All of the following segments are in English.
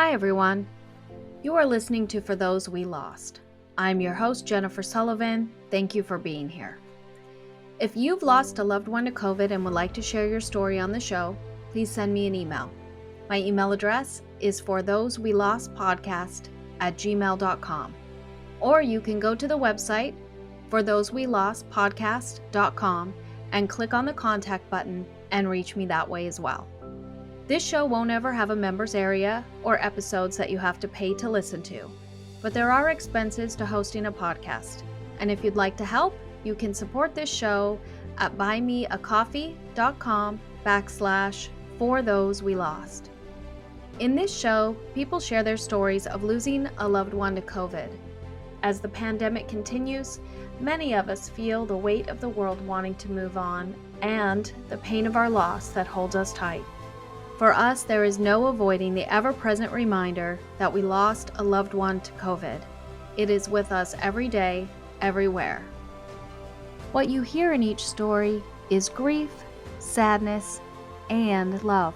Hi, everyone. You are listening to For Those We Lost. I'm your host, Jennifer Sullivan. Thank you for being here. If you've lost a loved one to COVID and would like to share your story on the show, please send me an email. My email address is forthosewelostpodcast@gmail.com. Or you can go to the website, forthosewelostpodcast.com, and click on the contact button and reach me that way as well. This show won't ever have a members area or episodes that you have to pay to listen to, but there are expenses to hosting a podcast. And if you'd like to help, you can support this show at buymeacoffee.com/forthosewelost. In this show, people share their stories of losing a loved one to COVID. As the pandemic continues, many of us feel the weight of the world wanting to move on and the pain of our loss that holds us tight. For us, there is no avoiding the ever-present reminder that we lost a loved one to COVID. It is with us every day, everywhere. What you hear in each story is grief, sadness, and love.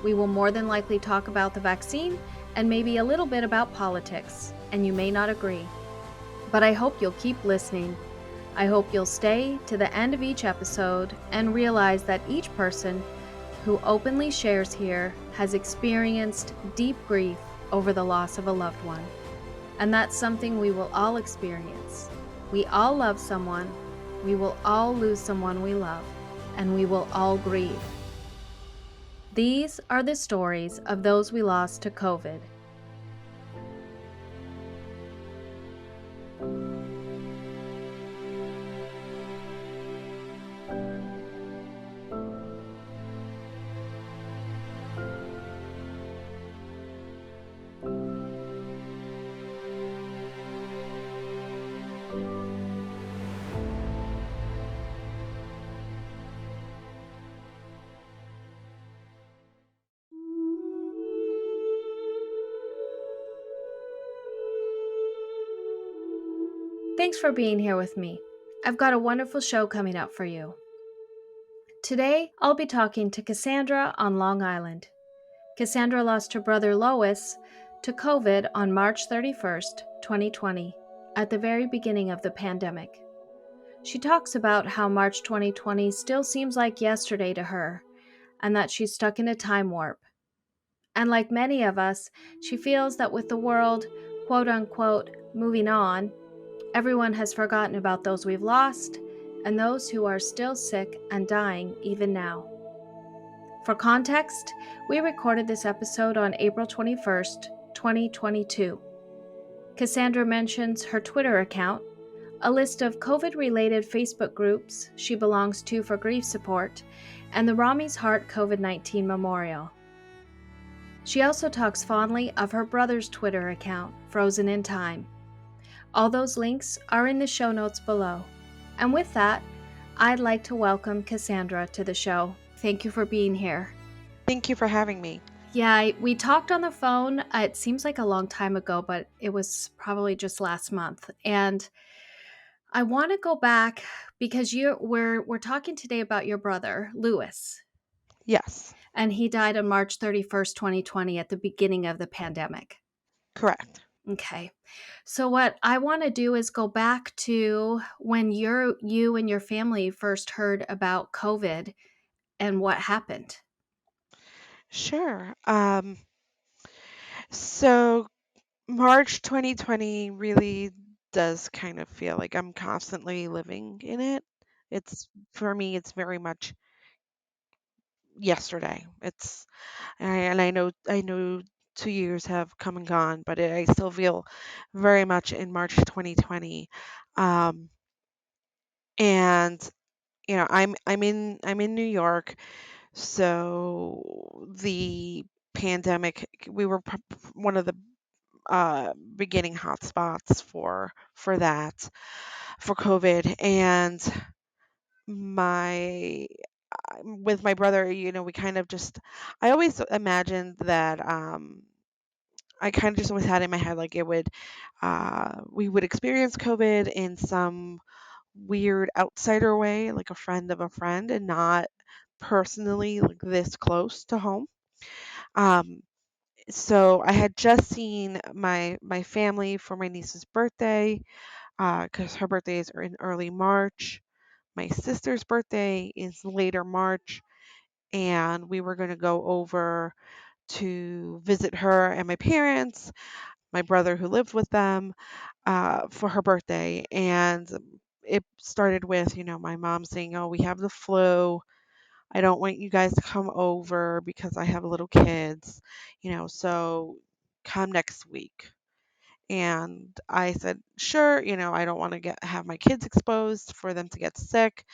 We will more than likely talk about the vaccine and maybe a little bit about politics, and you may not agree. But I hope you'll keep listening. I hope you'll stay to the end of each episode and realize that each person who openly shares here has experienced deep grief over the loss of a loved one. And that's something we will all experience. We all love someone, we will all lose someone we love, and we will all grieve. These are the stories of those we lost to COVID. Thanks for being here with me. I've got a wonderful show coming up for you. Today, I'll be talking to Kasandra on Long Island. Kasandra lost her brother Lois to COVID on March 31st, 2020, at the very beginning of the pandemic. She talks about how March 2020 still seems like yesterday to her, and that she's stuck in a time warp. And like many of us, she feels that with the world, quote unquote, moving on, everyone has forgotten about those we've lost and those who are still sick and dying even now. For context, we recorded this episode on April 21st, 2022. Kasandra mentions her Twitter account, a list of COVID-related Facebook groups she belongs to for grief support, and the Rami's Heart COVID-19 Memorial. She also talks fondly of her brother's Twitter account, Frozen in Time. All those links are in the show notes below. And with that, I'd like to welcome Kasandra to the show. Thank you for being here. Thank you for having me. Yeah, we talked on the phone. It seems like a long time ago, but it was probably just last month. And I want to go back because we're talking today about your brother, Louis. Yes, And he died on March 31st, 2020 at the beginning of the pandemic. correct. Okay. So what I want to do is go back to when you and your family first heard about COVID and what happened. Sure. So March 2020 really does kind of feel like I'm constantly living in it. It's for me, it's very much yesterday. And I know 2 years have come and gone, but I still feel very much in March 2020. Um, and I'm in New York. So the pandemic, we were one of the beginning hotspots for that, for COVID. And my with my brother, we kind of just, I always imagined that, I kind of just always had in my head like we would experience COVID in some weird outsider way, like a friend of a friend, and not personally like this close to home. Um, So I had just seen my family for my niece's birthday, because her birthdays are in early March. My sister's birthday is later March, and we were going to go over to visit her and my parents, my brother who lived with them, for her birthday. And it started with, my mom saying, "Oh, we have the flu. I don't want you guys to come over because I have little kids, so come next week." And I said, "Sure, I don't want to get have my kids exposed for them to get sick.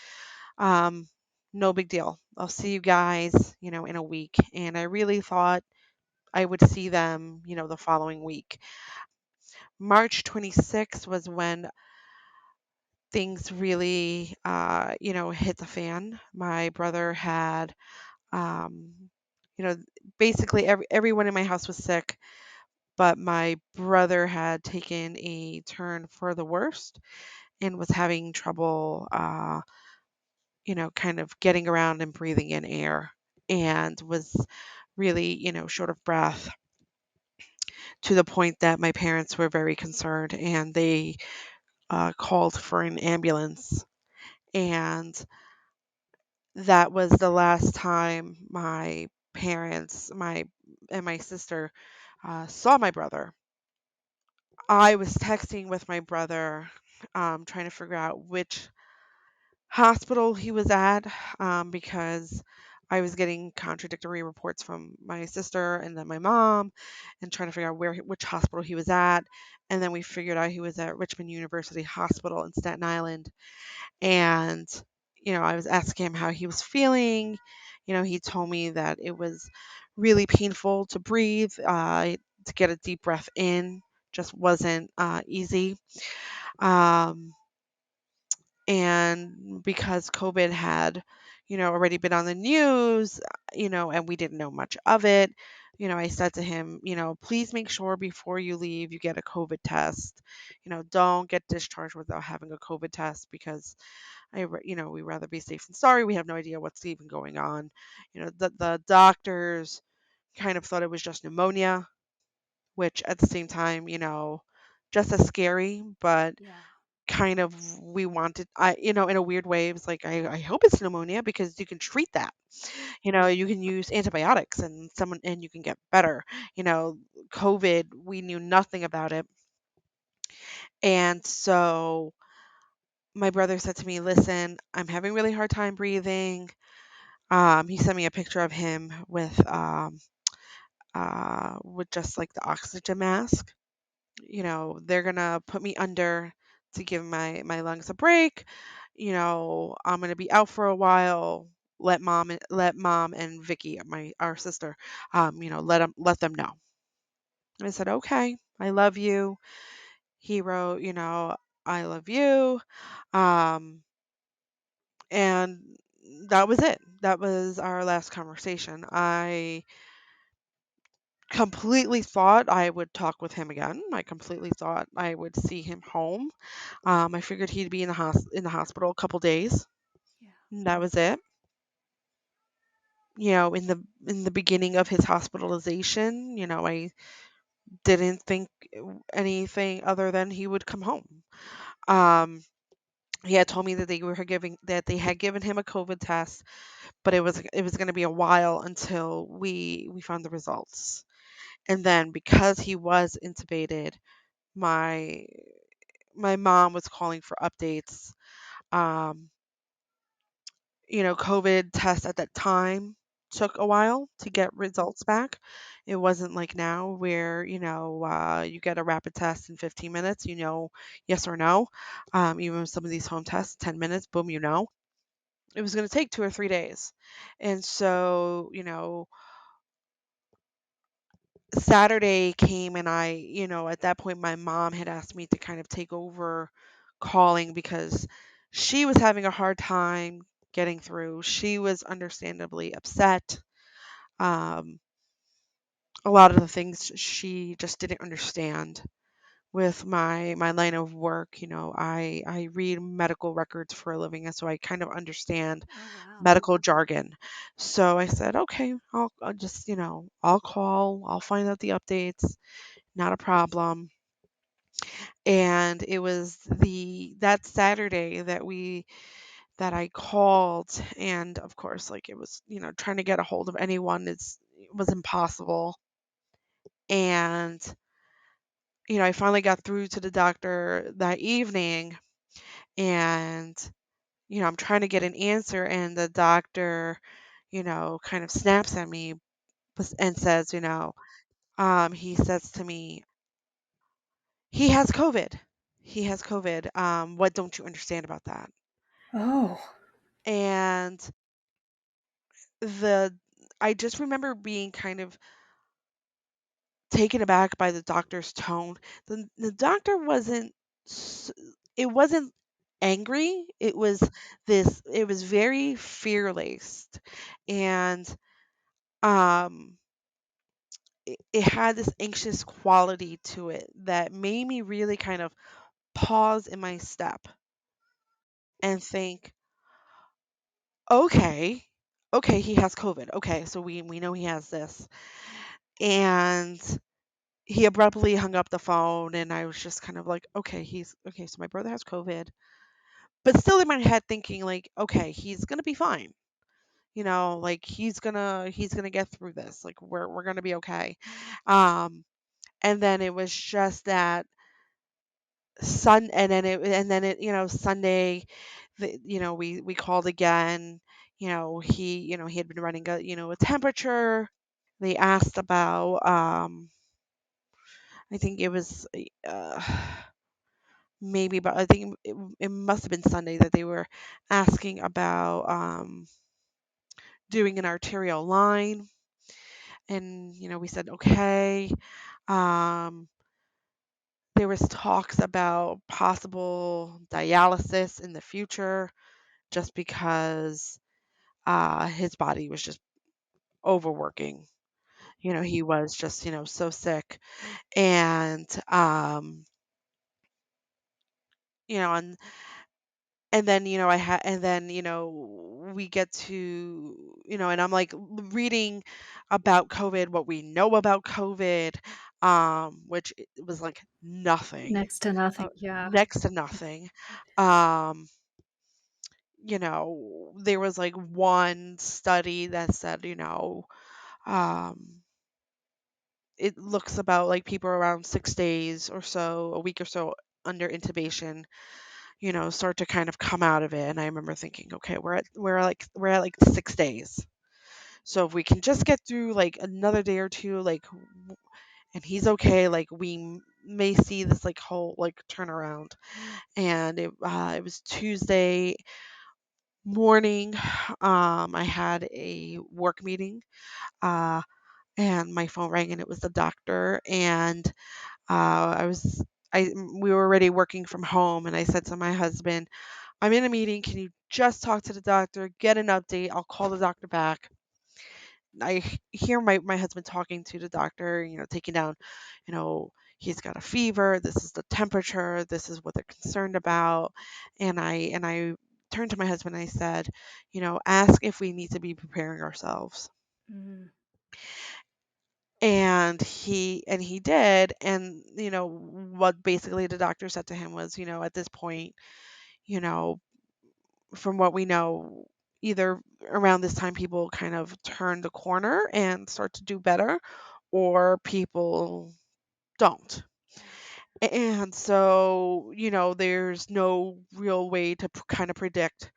Um, no big deal. I'll see you guys, in a week." And I really thought I would see them, the following week. March 26th was when things really, hit the fan. My brother had, um, you know, basically everyone in my house was sick, but my brother had taken a turn for the worst and was having trouble, kind of getting around and breathing in air, and was really, short of breath, to the point that my parents were very concerned, and they called for an ambulance. And that was the last time my parents, my and my sister, saw my brother. I was texting with my brother, trying to figure out which hospital he was at, because I was getting contradictory reports from my sister and then my mom, and trying to figure out which hospital he was at. And then we figured out he was at Richmond University Hospital in Staten Island. And I was asking him how he was feeling. He told me that it was really painful to breathe, to get a deep breath in just wasn't easy. Um, and because COVID had, already been on the news, and we didn't know much of it, I said to him, "Please make sure before you leave you get a COVID test. Don't get discharged without having a COVID test, because we rather be safe than sorry. We have no idea what's even going on." The doctors kind of thought it was just pneumonia, which at the same time, just as scary, but Yeah. kind of we wanted, in a weird way, it was like, I hope it's pneumonia, because you can treat that. You can use antibiotics and you can get better. You know, COVID, we knew nothing about it. And so my brother said to me, "Listen, I'm having a really hard time breathing." He sent me a picture of him with just like the oxygen mask. They're gonna put me under to give my lungs a break. I'm gonna be out for a while. Let mom and Vicky, our sister, let them know. I said, "Okay, I love you." He wrote, "I love you." Um, and that was it. That was our last conversation. I completely thought I would talk with him again. I completely thought I would see him home. I figured he'd be in the hospital a couple days. Yeah. And that was it. In the beginning of his hospitalization, I didn't think anything other than he would come home. Um, he had told me that they had given him a COVID test, but it was going to be a while until we found the results. And then because he was intubated, my my mom was calling for updates. Um, COVID tests at that time took a while to get results back. It wasn't like now where, you get a rapid test in 15 minutes, yes or no. Even with some of these home tests, 10 minutes, boom, It was going to take 2 or 3 days. And so, Saturday came, and at that point, my mom had asked me to kind of take over calling, because she was having a hard time getting through. She was understandably upset. Um, a lot of the things she just didn't understand with my line of work. I read medical records for a living, and so I kind of understand Oh, wow. medical jargon. So I said, okay, I'll just, I'll call, I'll find out the updates, not a problem. And it was that Saturday that I called, and of course, like, it was, trying to get a hold of anyone was impossible. And I finally got through to the doctor that evening, and I'm trying to get an answer, and the doctor, kind of snaps at me, and says, he says to me, he has COVID. He has COVID. What don't you understand about that? Oh. And the I just remember being kind of taken aback by the doctor's tone. The doctor s- it wasn't angry. It was very fear-laced. And um it had this anxious quality to it that made me really kind of pause in my step and think, okay, okay, he has COVID. Okay, so we know he has this. And he abruptly hung up the phone, and I was just kind of like, okay, he's okay, so my brother has COVID. But still in my head thinking like, okay, he's gonna be fine. Like, he's gonna get through this. Like, we're gonna be okay. Um and then it was just that and then it Sunday, we called again. He had been running a temperature. They asked about, I think it was, uh maybe, but I think it must have been Sunday that they were asking about, doing an arterial line. And we said okay. um there was talks about possible dialysis in the future, just because his body was just overworking. He was just, so sick. And you know and then I had and then we get to, and I'm like reading about COVID, what we know about COVID, which it was like nothing, Next to uh, nothing, yeah. next to nothing. um there was like one study that said, um it looks about like people around 6 days or so, a week or so under intubation, start to kind of come out of it. And I remember thinking, okay, we're at like 6 days. So if we can just get through like another day or two, like, and he's okay, like, may see this like whole like turnaround. And it was Tuesday morning. I had a work meeting, uh, and my phone rang, and it was the doctor. And I was I we were already working from home, and I said to my husband, I'm in a meeting. Can you just talk to the doctor, get an update? I'll call the doctor back. Hear my husband talking to the doctor, taking down, he's got a fever. This is the temperature. This is what they're concerned about. And I turned to my husband and I said, ask if we need to be preparing ourselves. Mm. And he did. And what basically the doctor said to him was, at this point, you know from what we know, either around this time people kind of turn the corner and start to do better, or people don't. And so, there's no real way to kind of predict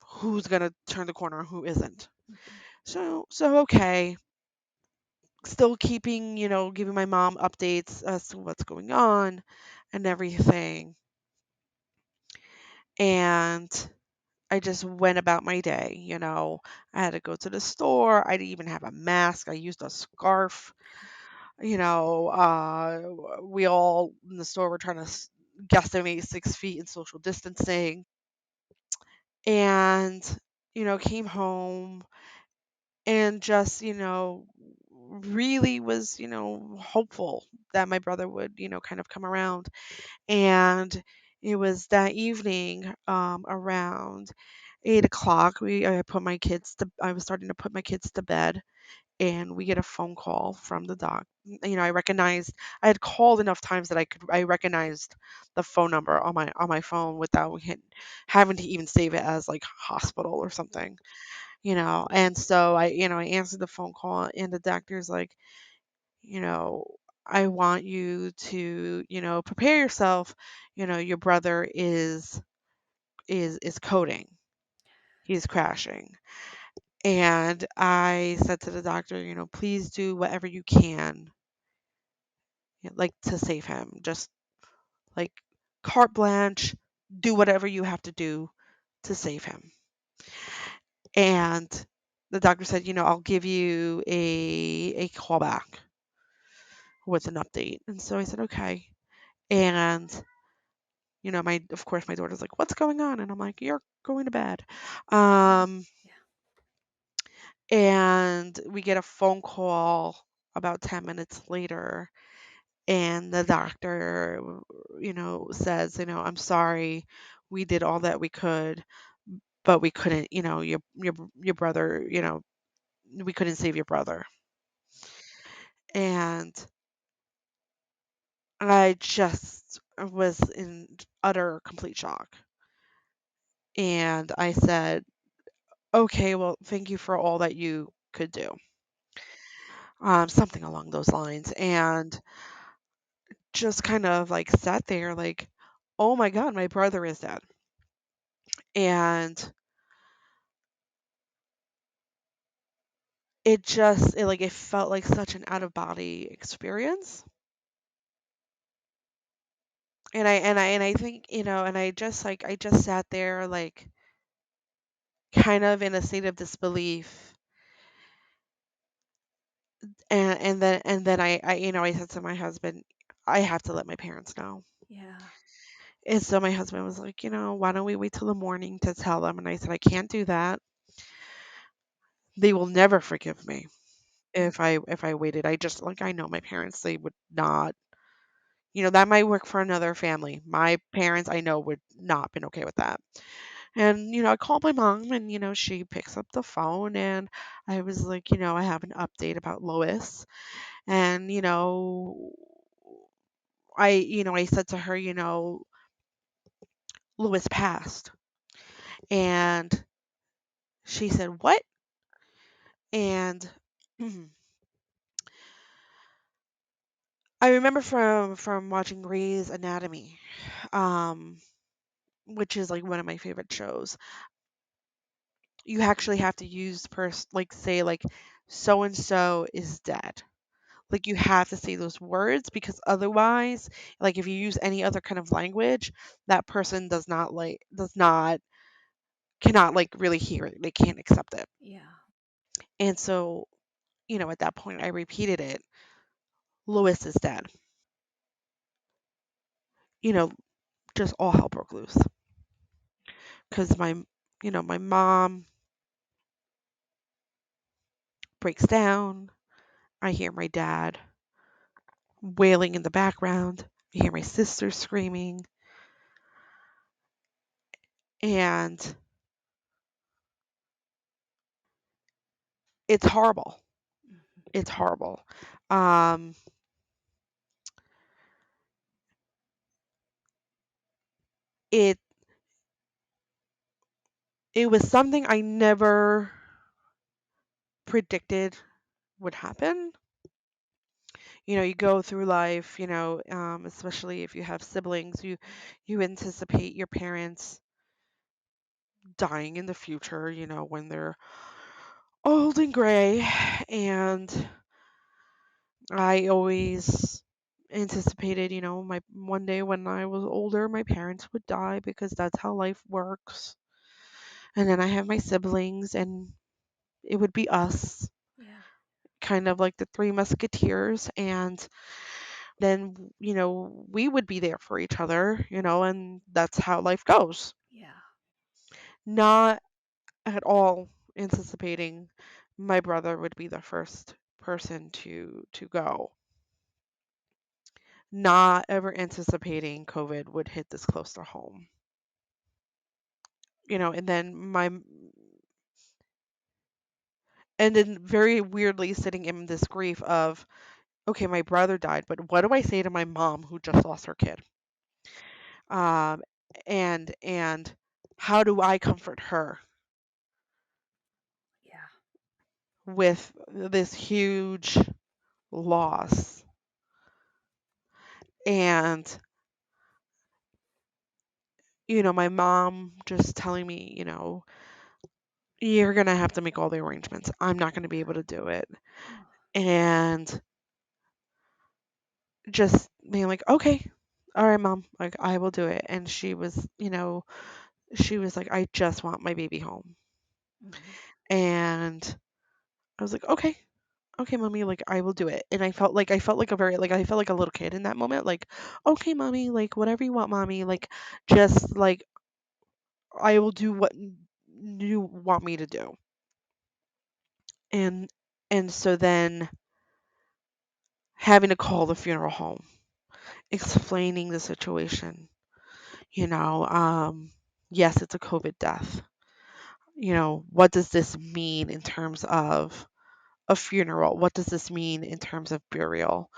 who's going to turn the corner and who isn't. Mhm. So okay, still keeping, giving my mom updates as to what's going on and everything. And I just went about my day. I had to go to the store. I didn't even have a mask. I used a scarf. We all in the store were trying to guesstimate 6 feet in social distancing. And, came home and just, really was, hopeful that my brother would, kind of come around. And it was that evening, around 8 o'clock. I was starting to put my kids to bed, and we get a phone call from the doc. I had called enough times that I recognized the phone number on my phone without having to even save it as like hospital or something. And so I answered the phone call, and the doctor's like, you know, I want you to, prepare yourself. Your brother is coding. He's crashing. And I said to the doctor, please do whatever you can, like to save him. Just like carte blanche, do whatever you have to do to save him. And the doctor said, I'll give you a call back with an update. And so I said, okay. And my of course my daughter's like, what's going on? And I'm like, you're going to bed. Um, Yeah. and we get a phone call about 10 minutes later, and the doctor, says, I'm sorry, we did all that we could, but we couldn't, your brother, we couldn't save your brother. And I just was in utter complete shock. And I said, okay, well, thank you for all that you could do. Something along those lines. And just kind of like sat there like, oh my God, my brother is dead. And it felt like such an out of body experience. And I think, and I just sat there like kind of in a state of disbelief. And then I said to my husband, I have to let my parents know. Yeah. And so my husband was like, why don't we wait till the morning to tell them? And I said, I can't do that. They will never forgive me if I waited. I know my parents, they would not. That might work for another family. My parents, I know, would not been okay with that. And I called my mom, and she picks up the phone, and I was like, I have an update about Lois. And I said to her, Lois passed. And she said, what? And I remember from watching Grey's Anatomy, um, which is like one of my favorite shows. You actually have to use like say like so and so is dead. Like you have to say those words, because otherwise, like if you use any other kind of language, that person does not cannot like really hear it. They can't accept it. Yeah. And so, at that point I repeated it. Lewis is dead. You know, just all hell broke loose. Because my mom breaks down. I hear my dad wailing in the background. I hear my sister screaming. And it's horrible. Mhm. It's horrible. Um, it it was something I never predicted would happen. You go through life, especially if you have siblings, you anticipate your parents dying in the future, when they're old and gray. And I always anticipated, my one day when I was older, my parents would die, because that's how life works. And then I have my siblings, and it would be us, Yeah. kind of like the Three Musketeers. And then, we would be there for each other, and that's how life goes. Yeah. Not at all anticipating my brother would be the first person to go, not ever anticipating COVID would hit this close to home. And then very weirdly sitting in this grief of, okay, my brother died, but what do I say to my mom who just lost her kid? Um, and how do I comfort her Yeah. with this huge loss? And my mom just telling me, you're gonna have to make all the arrangements. I'm not gonna be able to do it. Oh. And just being like, okay, all right, mom, like I will do it. And she was like, I just want my baby home. Mhm. And I was like, okay, okay, mommy, like I will do it. And I felt like a little kid in that moment, like, okay, mommy, like whatever you want, mommy, like just like I will do what you want me to do. And so then having to call the funeral home, explaining the situation, you know, um, yes, it's a COVID death. What does this mean in terms of a funeral? What does this mean in terms of burial?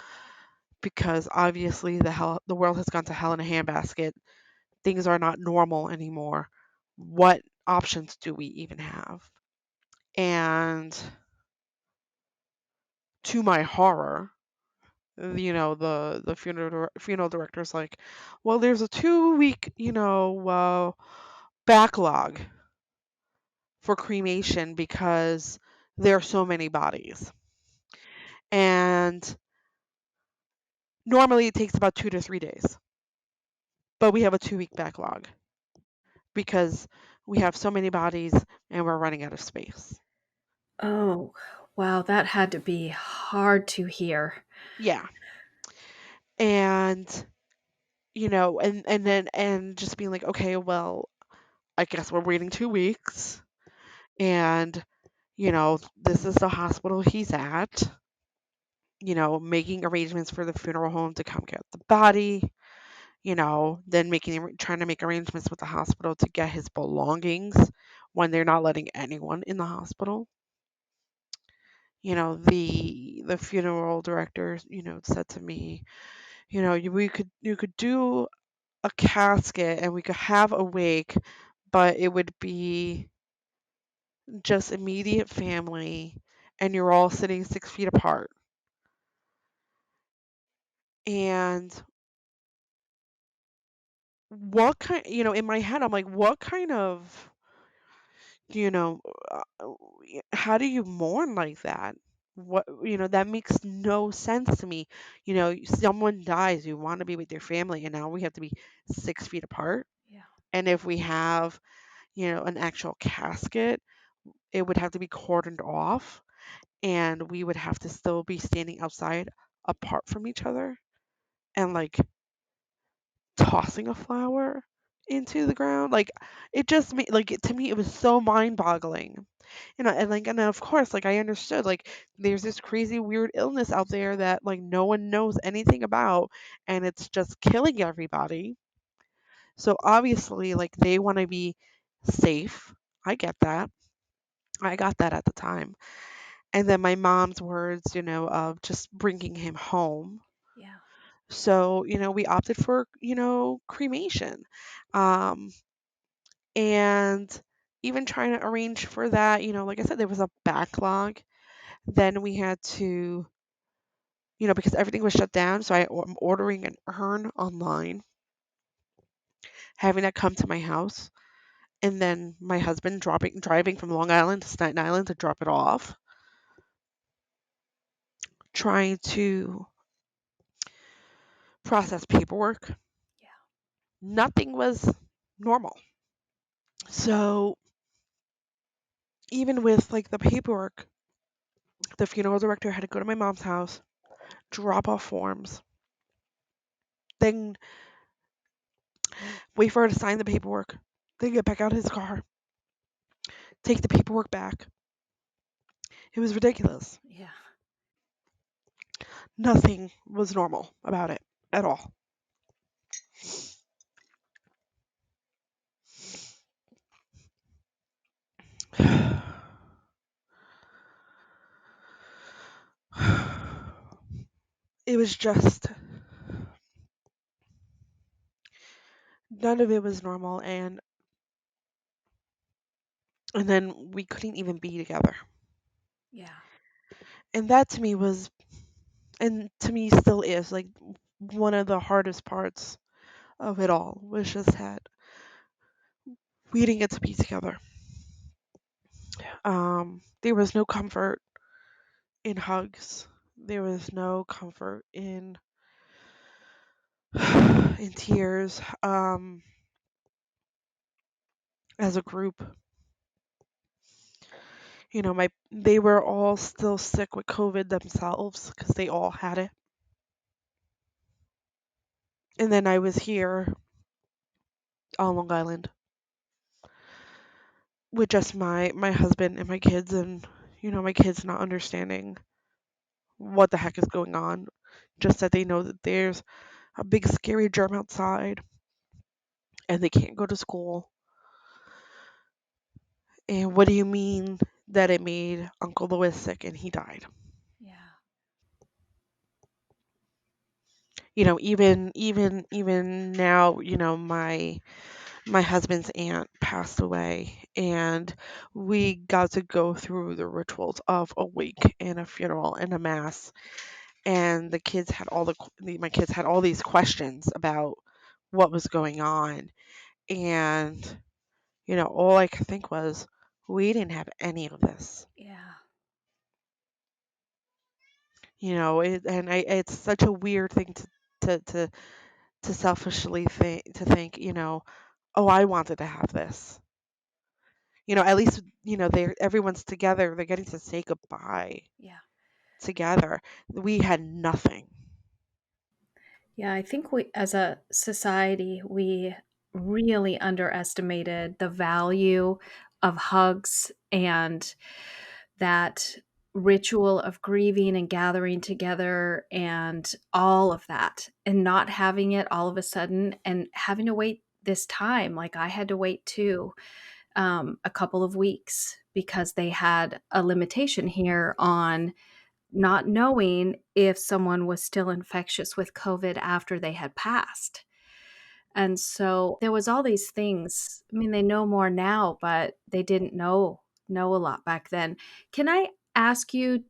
Because obviously the world has gone to hell in a handbasket. Things are not normal anymore. What options do we even have? And to my horror, the funeral director's like, well, there's a 2 week backlog for cremation because there are so many bodies, and normally it takes about 2 to 3 days, but we have a 2 week backlog because we have so many bodies and we're running out of space. Oh, wow, that had to be hard to hear. Yeah. And and just being like, okay, well, I guess we're waiting 2 weeks, and this is the hospital he's at, making arrangements for the funeral home to come get the body, then trying to make arrangements with the hospital to get his belongings when they're not letting anyone in the hospital. The funeral director, said to me, you could do a casket and we could have a wake, but it would be just immediate family and you're all sitting 6 feet apart. And in my head, I'm like, what kind of, you know, uh, how do you mourn like that? That makes no sense to me. Someone dies, you want to be with your family, and now we have to be 6 feet apart. Yeah. And if we have, an actual casket, it would have to be cordoned off, and we would have to still be standing outside apart from each other and like tossing a flower into the ground. Like it just made like to me it was so mind-boggling. And then of course like I understood like there's this crazy weird illness out there that like no one knows anything about and it's just killing everybody. So obviously like they want to be safe. I get that. I got that at the time. And then my mom's words, of just bringing him home. Yeah. So, we opted for, cremation. Um, and even trying to arrange for that, like I said, there was a backlog. Then we had to, because everything was shut down. So I'm ordering an urn online, having that come to my house. And then my husband driving from Long Island to Staten Island to drop it off, trying to process paperwork. Yeah. Nothing was normal. So even with like the paperwork, the funeral director had to go to my mom's house, drop off forms, then wait for her to sign the paperwork, then get back out of his car, take the paperwork back. It was ridiculous. Yeah. Nothing was normal about it at all. It was just none of it was normal, and then we couldn't even be together. Yeah. And that to me was, and to me still is, like one of the hardest parts of it all was just that we didn't get to be together. There was no comfort in hugs. There was no comfort in in tears. As a group, my they were all still sick with COVID themselves because they all had it. And then I was here on Long Island with just my husband and my kids, and my kids not understanding what the heck is going on, just that they know that there's a big scary germ outside and they can't go to school. And what do you mean that it made Uncle Louis sick and he died? Yeah. Even now, my husband's aunt passed away, and we got to go through the rituals of a wake and a funeral and a mass, and my kids had all these questions about what was going on, and all I could think was we didn't have any of this. Yeah. It's such a weird thing to to to selfishly think, oh, I wanted to have this. At least, everyone's together. They're getting to say goodbye Yeah. together. We had nothing. Yeah, I think we as a society, we really underestimated the value of hugs and that ritual of grieving and gathering together and all of that, and not having it all of a sudden and having to wait this time. Like I had to wait too, a couple of weeks because they had a limitation here on not knowing if someone was still infectious with COVID after they had passed. And so there was all these things. I mean, they know more now, but they didn't know a lot back then. Can I ask you,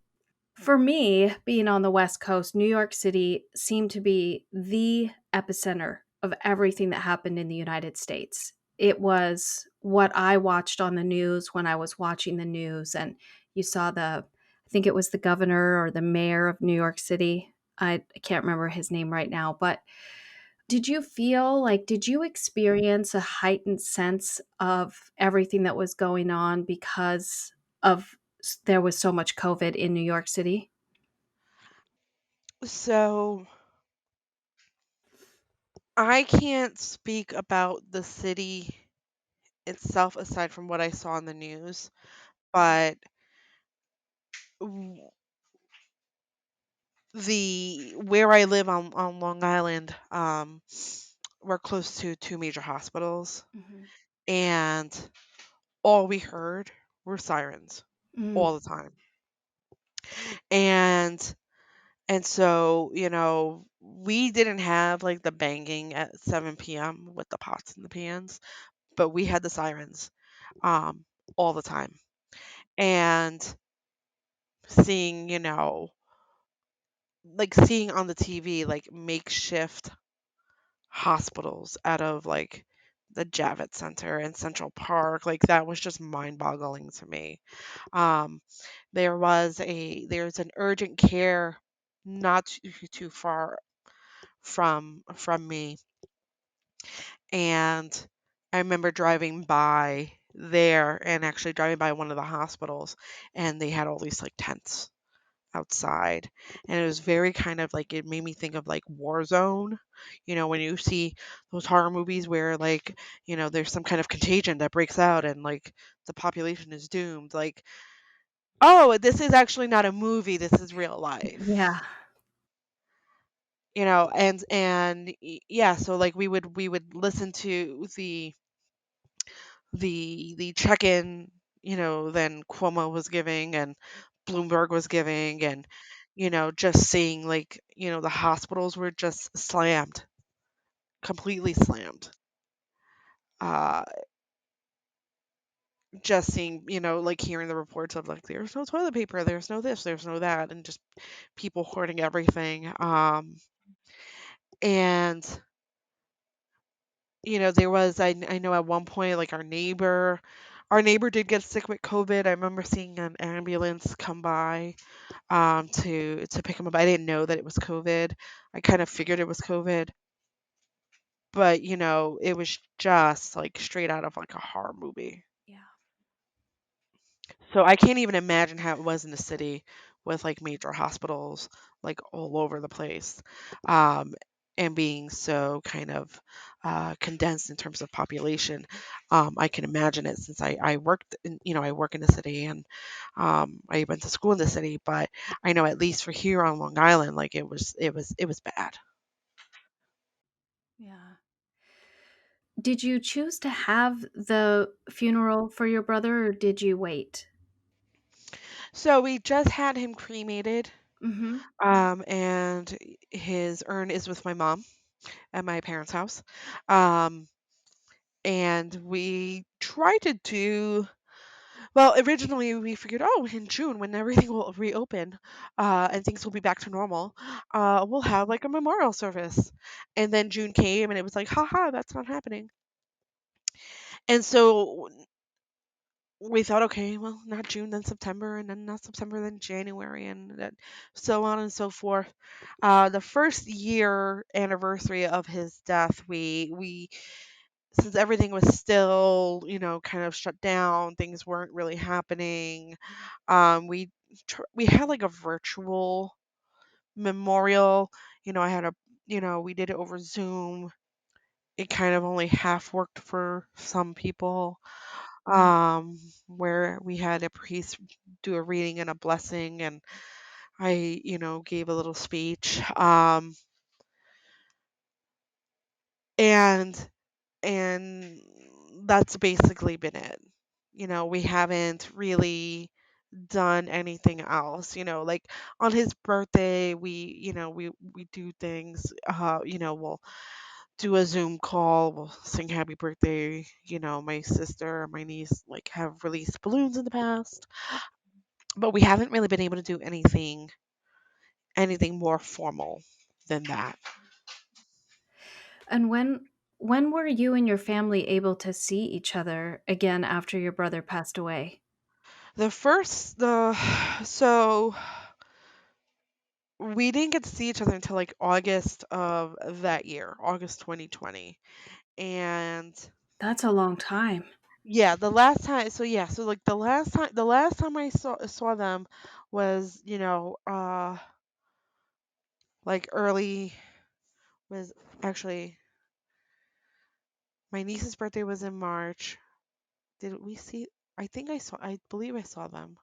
for me, being on the West Coast, New York City seemed to be the epicenter of everything that happened in the United States. It was what I watched on the news when I was watching the news, and you saw I think it was the governor or the mayor of New York City. I can't remember his name right now, but did you experience a heightened sense of everything that was going on because there was so much COVID in New York City? So I can't speak about the city itself aside from what I saw in the news, but w- the where I live on Long Island, we're close to two major hospitals, Mhm. and all we heard were sirens Mm, all the time. And so, we didn't have like the banging at 7 p.m. with the pots and the pans, but we had the sirens um all the time. And seeing, like seeing on the TV like makeshift hospitals out of like the Javits Center and Central Park, like that was just mind-boggling to me. Um, there's an urgent care not too far from me, and I remember driving by there and actually driving by one of the hospitals, and they had all these like tents outside, and it was very kind of like it made me think of like war zone, when you see those horror movies where like there's some kind of contagion that breaks out and like the population is doomed, like, oh, this is actually not a movie, this is real life. yeah. Yeah, so like we would listen to the check-in, then Cuomo was giving and Bloomberg was giving, and just seeing, like, the hospitals were just slammed, completely slammed. Uh just seeing, like, hearing the reports of, like, there's no toilet paper, there's no this, there's no that, and just people hoarding everything. And there was, I know at one point, like, our neighbor did get sick with COVID. I remember seeing an ambulance come by to pick him up. I didn't know that it was COVID. I kind of figured it was COVID, but it was just like straight out of like a horror movie. Yeah. So I can't even imagine how it was in the city with like major hospitals like all over the place. Um, and being so kind of condensed in terms of population. I can imagine it since I worked in, I work in the city, and I went to school in the city, but I know at least for here on Long Island, like it was bad. Yeah. Did you choose to have the funeral for your brother or did you wait? So we just had him cremated, Mm-hmm. and his urn is with my mom at my parents' house. Um, and we tried to do well. Originally, we figured, oh, in June when everything will reopen, and things will be back to normal, we'll have like a memorial service. And then June came, and it was like, haha, that's not happening. And so we thought, okay, well, not June, then September, and then not September, then January, and then so on and so forth. The first year anniversary of his death, we since everything was still, kind of shut down, things weren't really happening. We had like a virtual memorial. I had a, we did it over Zoom. It kind of only half worked for some people, where we had a priest do a reading and a blessing, and I, gave a little speech. And and that's basically been it. We haven't really done anything else. Like on his birthday, we do things. We'll do a Zoom call, we'll sing happy birthday. My sister, my niece, like, have released balloons in the past, but we haven't really been able to do anything more formal than that. And when were you and your family able to see each other again after your brother passed away? The first the so we didn't get to see each other until like August of that year, August 2020. And That's a long time. yeah, the last time, so like the last time I saw them was, like early was actually my niece's birthday was in March. Did we see I believe I saw them.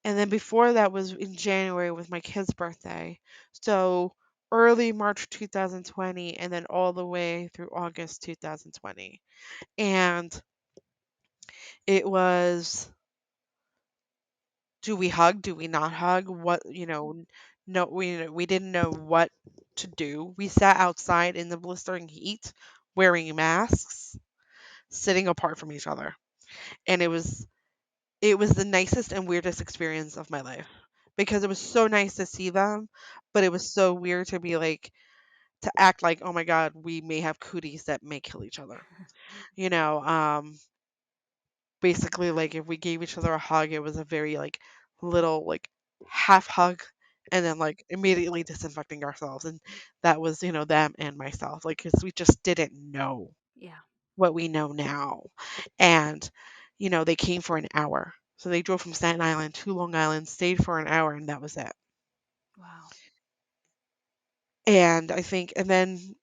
And then before that was in January with my kid's birthday. So early March 2020, and then all the way through August 2020. And it was, do we hug? Do we not hug? What, no, we didn't know what to do. We sat outside in the blistering heat wearing masks, sitting apart from each other. And it was the nicest and weirdest experience of my life, because it was so nice to see them, but it was so weird to be like, to act like, oh my god, we may have cooties that may kill each other. You know, um, Basically, like, if we gave each other a hug, it was a very like little like half hug, and then like immediately disinfecting ourselves, and that was, them and myself, like, because we just didn't know Yeah. what we know now. And they came for an hour, so they drove from Staten Island to Long Island, stayed for an hour, and that was it. Wow. And then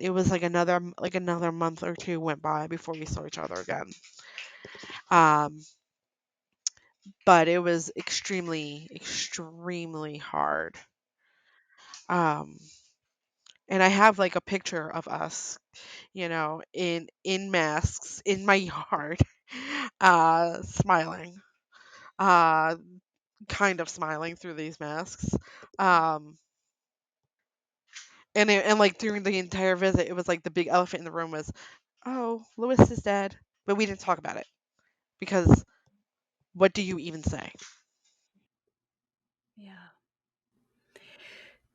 it was like another month or two went by before we saw each other again. um but it was extremely, extremely hard. Um, and I have like a picture of us, in masks in my yard, smiling, uh, kind of smiling through these masks. Um, and like during the entire visit, it was like the big elephant in the room was, "Oh, Lewis is dead," but we didn't talk about it because what do you even say? Yeah.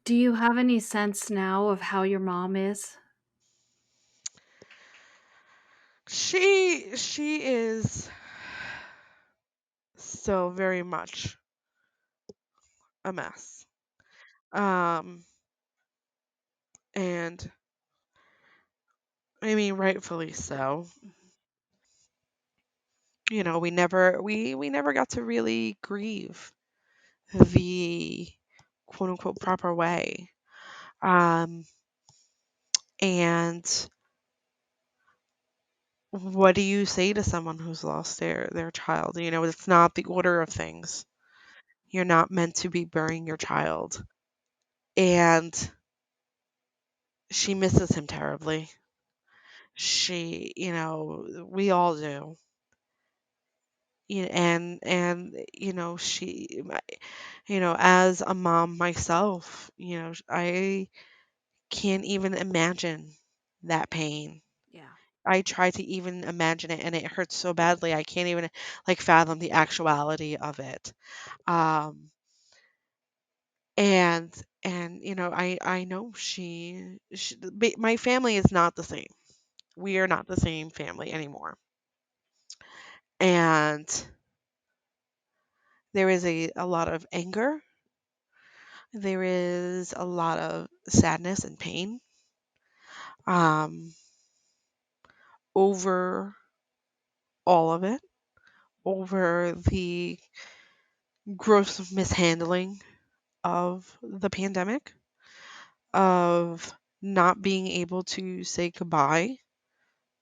Do you have any sense now of how your mom is? She is so very much a mess. Um, and I mean rightfully so. Mhm. We never got to really grieve the quote unquote proper way. Um, and what do you say to someone who's lost their child? It's not the order of things. You're not meant to be burying your child. And she misses him terribly. We all do. As a mom myself, I can't even imagine that pain. Yeah. I try to even imagine it and it hurts so badly. I can't even like fathom the actuality of it. Um and I know my family is not the same. We are not the same family anymore. And there is a lot of anger. There is a lot of sadness and pain um over all of it, over the gross mishandling of the pandemic, of not being able to say goodbye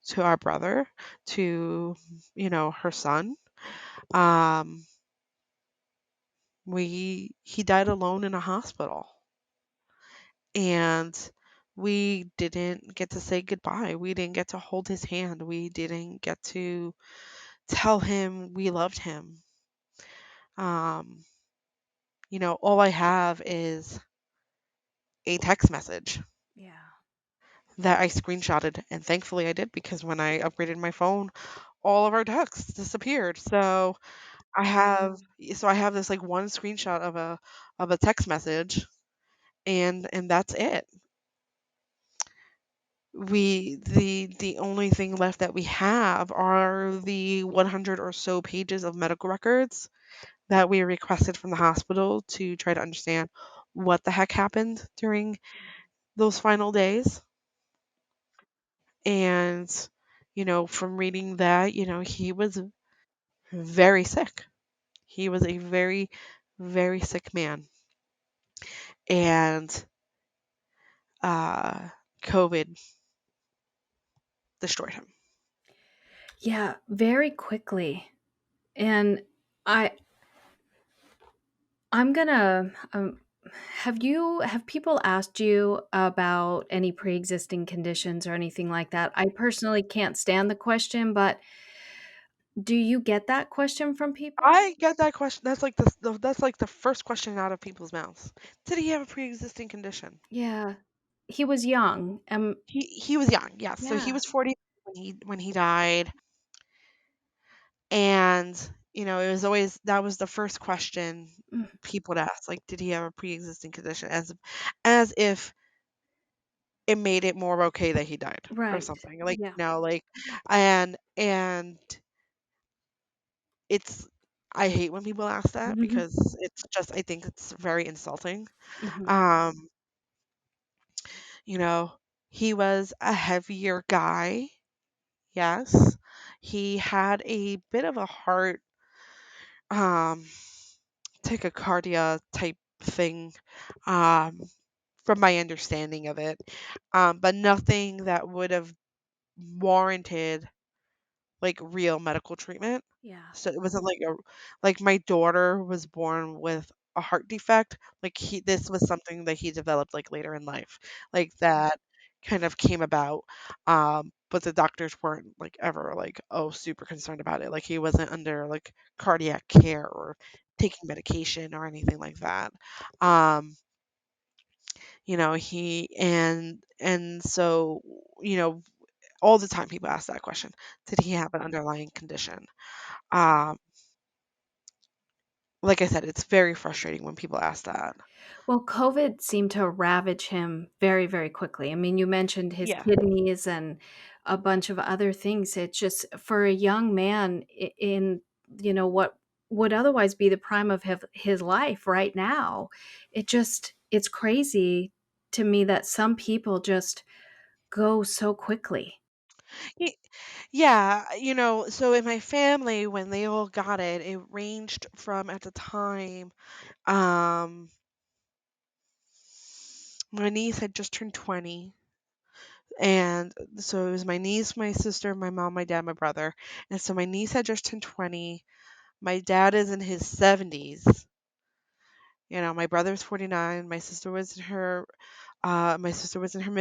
to our brother, to, her son. Um, he died alone in a hospital, and we didn't get to say goodbye. We didn't get to hold his hand. We didn't get to tell him we loved him. Um, all I have is a text message Yeah. that I screenshotted, and thankfully I did because when I upgraded my phone, all of our texts disappeared. So I have this like one screenshot of a text message, and that's it. The only thing left that we have are the 100 or so pages of medical records that we requested from the hospital to try to understand what the heck happened during those final days. And from reading that, he was very sick. He was a very, very sick man. And uh, COVID destroyed him. Yeah, very quickly. And I I'm gonna have people asked you about any pre-existing conditions or anything like that? I personally can't stand the question, but do you get that question from people? I get that question. That's like the first question out of people's mouths. Did he have a pre-existing condition? Yeah. He was young. He was young, yes. So he Yeah. was 40 when he died, and it was always that was the first question Mm, people would ask, like, did he have a pre-existing condition, as if it made it more okay that he died or right. something, like, Yeah. and it's I hate when people ask that Mhm. because I think it's very insulting. Mhm. Um, you know, he was a heavier guy. Yes. He had a bit of a heart um tachycardia type thing, um, from my understanding of it. But nothing that would have warranted like real medical treatment. Yeah. So it wasn't like my daughter was born with a heart defect. Like this was something that he developed like later in life, like that kind of came about. But the doctors weren't like ever like, oh, super concerned about it. Like he wasn't under like cardiac care or taking medication or anything like that. Um, and so, you know, all the time people ask that question. Did he have an underlying condition? Um, like I said, it's very frustrating when people ask that. Well, COVID seemed to ravage him very, very quickly. I mean, you mentioned his Yeah. kidneys and a bunch of other things. It just for a young man in, what would otherwise be the prime of his life right now, it's crazy to me that some people just go so quickly. Ye Yeah, so in my family, when they all got it, it ranged from at the time, um, my niece had just turned 20. And so it was my niece, my sister, my mom, my dad, my brother. And so my niece had just turned 20. My dad is in his 70s. My brother's 49. My sister was in her mid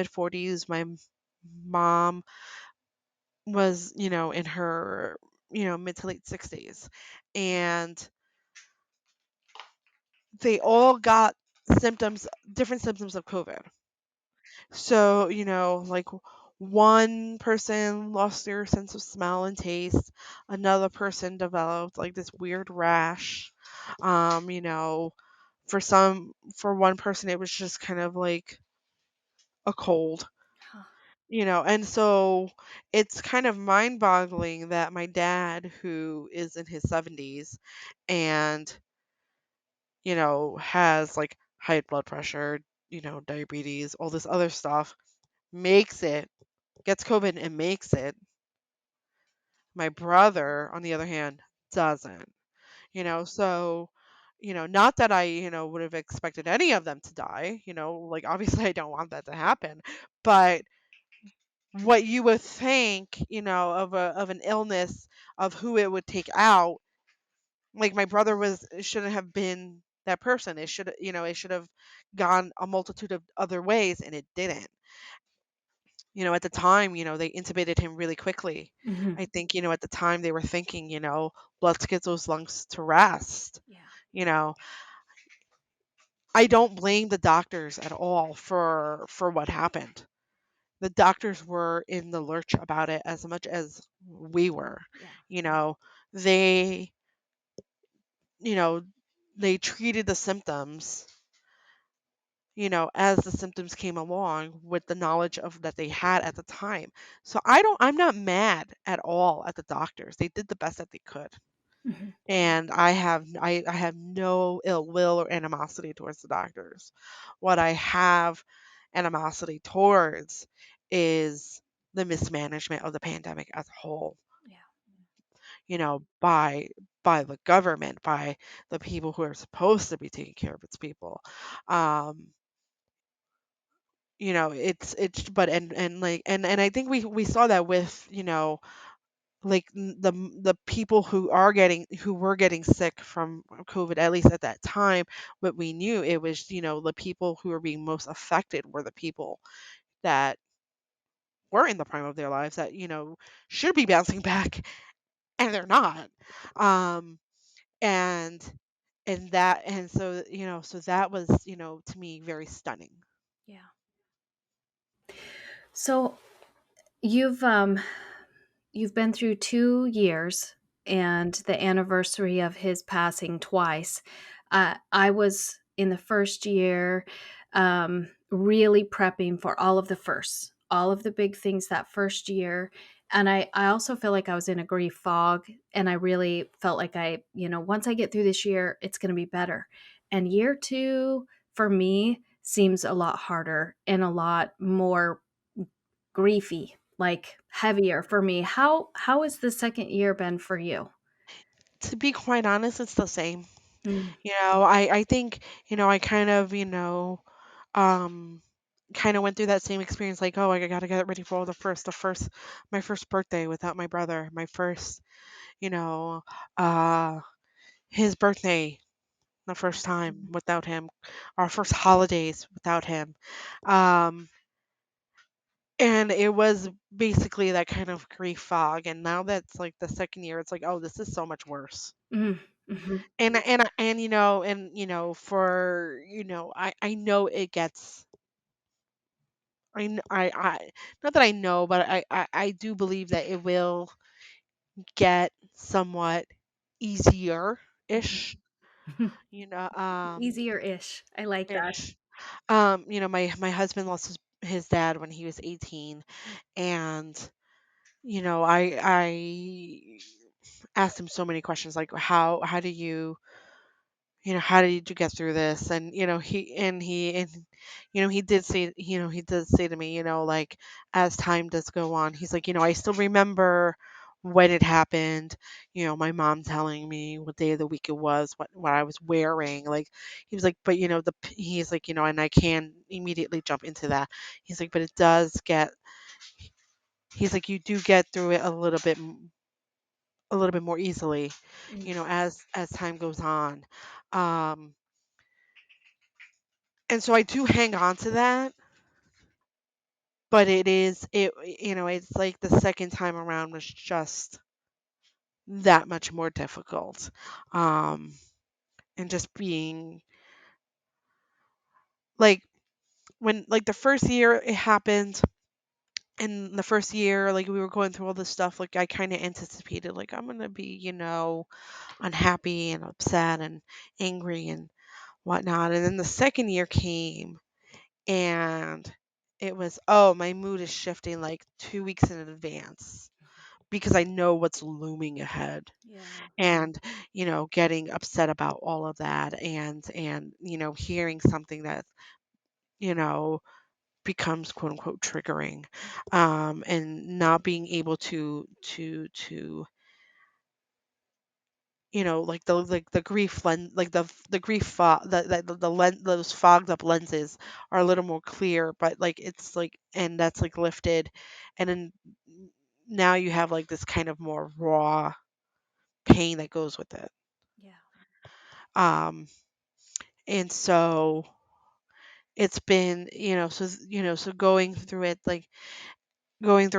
40s. My mom was, in her, mid to late 60s. And they all got symptoms, different symptoms of COVID. So, one person lost their sense of smell and taste. Another person developed like this weird rash. Um, you know, for one person, it was just kind of like a cold. Huh. And so it's kind of mind-boggling that my dad, who is in his 70s and, has like high blood pressure, diabetes, all this other stuff, makes it, gets COVID and makes it. My brother, on the other hand, doesn't. So, not that I, would have expected any of them to die, like obviously I don't want that to happen, but what you would think, of an illness, of who it would take out, like my brother was it shouldn't have been that person. It should have gone a multitude of other ways and it didn't. At the time, they intubated him really quickly. Mhm. I think, at the time they were thinking, let's get those lungs to rest. Yeah. You know, I don't blame the doctors at all for what happened. The doctors were in the lurch about it as much as we were. Yeah. You know, they, you know, they treated the symptoms, as the symptoms came along with the knowledge of that they had at the time. So I'm not mad at all at the doctors. They did the best that they could. Mhm. And I have no ill will or animosity towards the doctors. What I have animosity towards is the mismanagement of the pandemic as a whole, Yeah. by the government, by the people who are supposed to be taking care of its people. Um, it's but and like and I think we saw that with, like the people who were getting sick from COVID, at least at that time. But we knew it was, the people who were being most affected were the people that were in the prime of their lives, that, should be bouncing back, and they're not. Um, and so that was, to me, very stunning. Yeah. So you've been through 2 years and the anniversary of his passing twice. I was in the first year, really prepping for all of the firsts, all of the big things that first year, and I also feel like I was in a grief fog, and I really felt like once I get through this year, it's gonna be better. And year 2, for me, seems a lot harder and a lot more griefy, like heavier for me. How has the second year been for you? To be quite honest, it's the same. Mm, I think, I kind of, um kind of went through that same experience, like, oh, I gotta get ready for my first birthday without my brother, my first, you know uh his birthday, our first time without him, our first holidays without him. Um, and it was basically that kind of grief fog. And now that's like the second year, it's like, oh, this is so much worse. Mm, mhm, For I know it gets. I not that I know, but I do believe that it will get somewhat easier mhm. ish, you know, Easier-ish. I like that. ish. My husband lost his dad when he was 18, and I asked him so many questions like how do you how did you get through this? And he did say to me, like, as time does go on, he's like, I still remember when it happened, my mom telling me what day of the week it was, what I was wearing. Like, he was like, but he's like, and I can immediately jump into that. He's like, but it does get he's like, you do get through it a little bit more easily, Mm, as time goes on. Um And so I do hang on to that, but it's like the second time around was just that much more difficult. Um, and just being like like the first year it happened, and the first year, like we were going through all this stuff, like I kind of anticipated, like I'm gonna be, unhappy and upset and angry and whatnot. And then the second year came, and it was, oh, my mood is shifting like 2 weeks in advance because I know what's looming ahead. yeah, And getting upset about all of that, and hearing something that you know becomes quote unquote triggering, and not being able to like the grief lens, like the grief fog, those fogged up lenses are a little more clear, but like it's like, and that's like lifted, and then now you have like this kind of more raw pain that goes with it. yeah, um and so it's been, so going through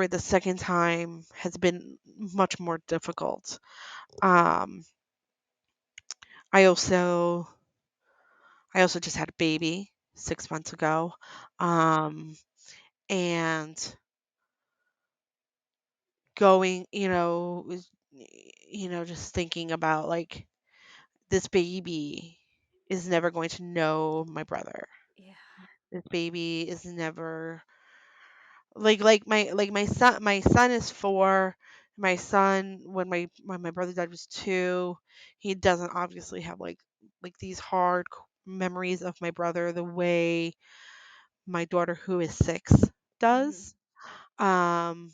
it the second time has been much more difficult. um I also i also just had a baby 6 months ago. um and going, just thinking about like this baby is never going to know my brother. yeah, This baby is never my son is 4. My son, when my brother died, was 2. He doesn't obviously have like these hard memories of my brother the way my daughter, who is 6, mhm, does. um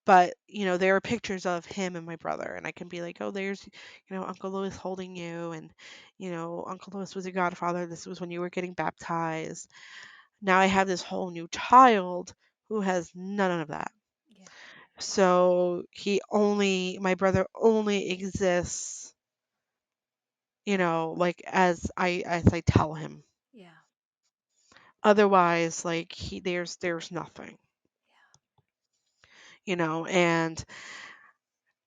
but there are pictures of him and my brother, and I can be like, oh, there's Uncle Louis holding you, and Uncle Louis was your godfather, this was when you were getting baptized. Now I have this whole new child who has none of that. yeah, So my brother only exists, like as I tell him. yeah, Otherwise, like there's nothing, and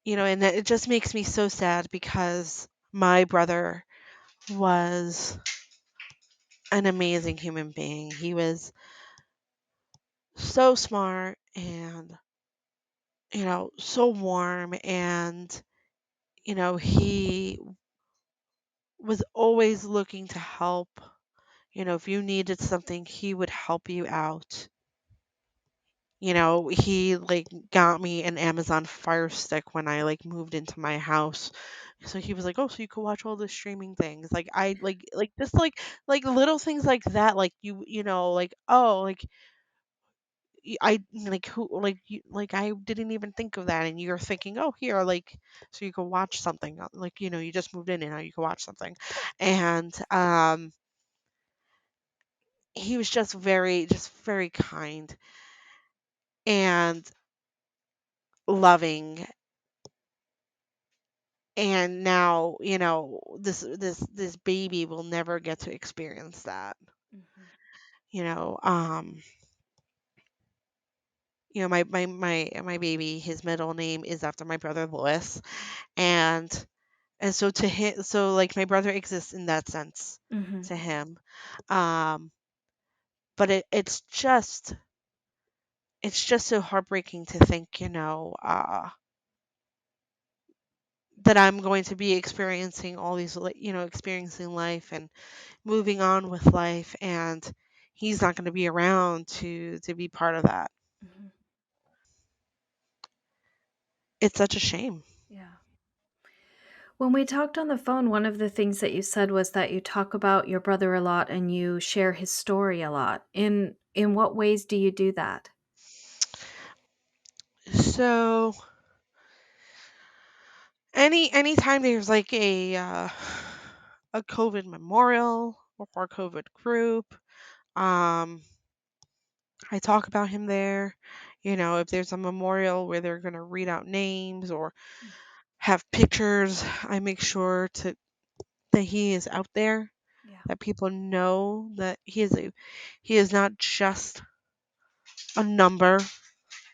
and it just makes me so sad because my brother was an amazing human being. He was so smart and so warm, and he was always looking to help. If you needed something, he would help you out. He like got me an Amazon Fire Stick when I like moved into my house. So he was like, "Oh, so you could watch all the streaming things." Like I like just like little things like that. Like like, oh, like I like who like you like I didn't even think of that, and you're thinking, oh, here, like, so you can watch something, like you just moved in and now you can watch something. And he was just very kind and loving, and now, this baby will never get to experience that. Mhm. You know, my baby, his middle name is after my brother Louis, and so to him, so like my brother exists in that sense Mhm. to him. Um, but it's just so heartbreaking to think, that I'm going to be experiencing all these, experiencing life and moving on with life, and he's not going to be around to be part of that. Mhm. It's such a shame. Yeah. When we talked on the phone, one of the things that you said was that you talk about your brother a lot and you share his story a lot. In what ways do you do that? So anytime there's like a COVID memorial or a COVID group, um, I talk about him there. If there's a memorial where they're gonna read out names or Mm. have pictures, I make sure to that he is out there, Yeah. that people know that he is not just a number Yeah.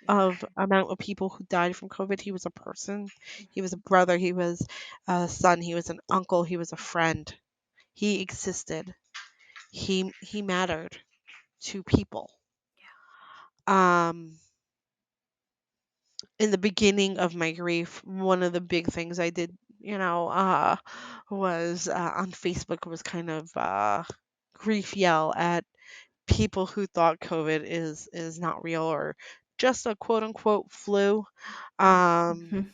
of amount of people who died from COVID. He was a person. He was Mhm. a brother. He was a son. He was an uncle. He was a friend. He existed. He mattered to people. Yeah. Um, in the beginning of my grief, one of the big things I did, was on Facebook was kind of grief yell at people who thought COVID is not real or just a quote unquote flu. Um, Mhm.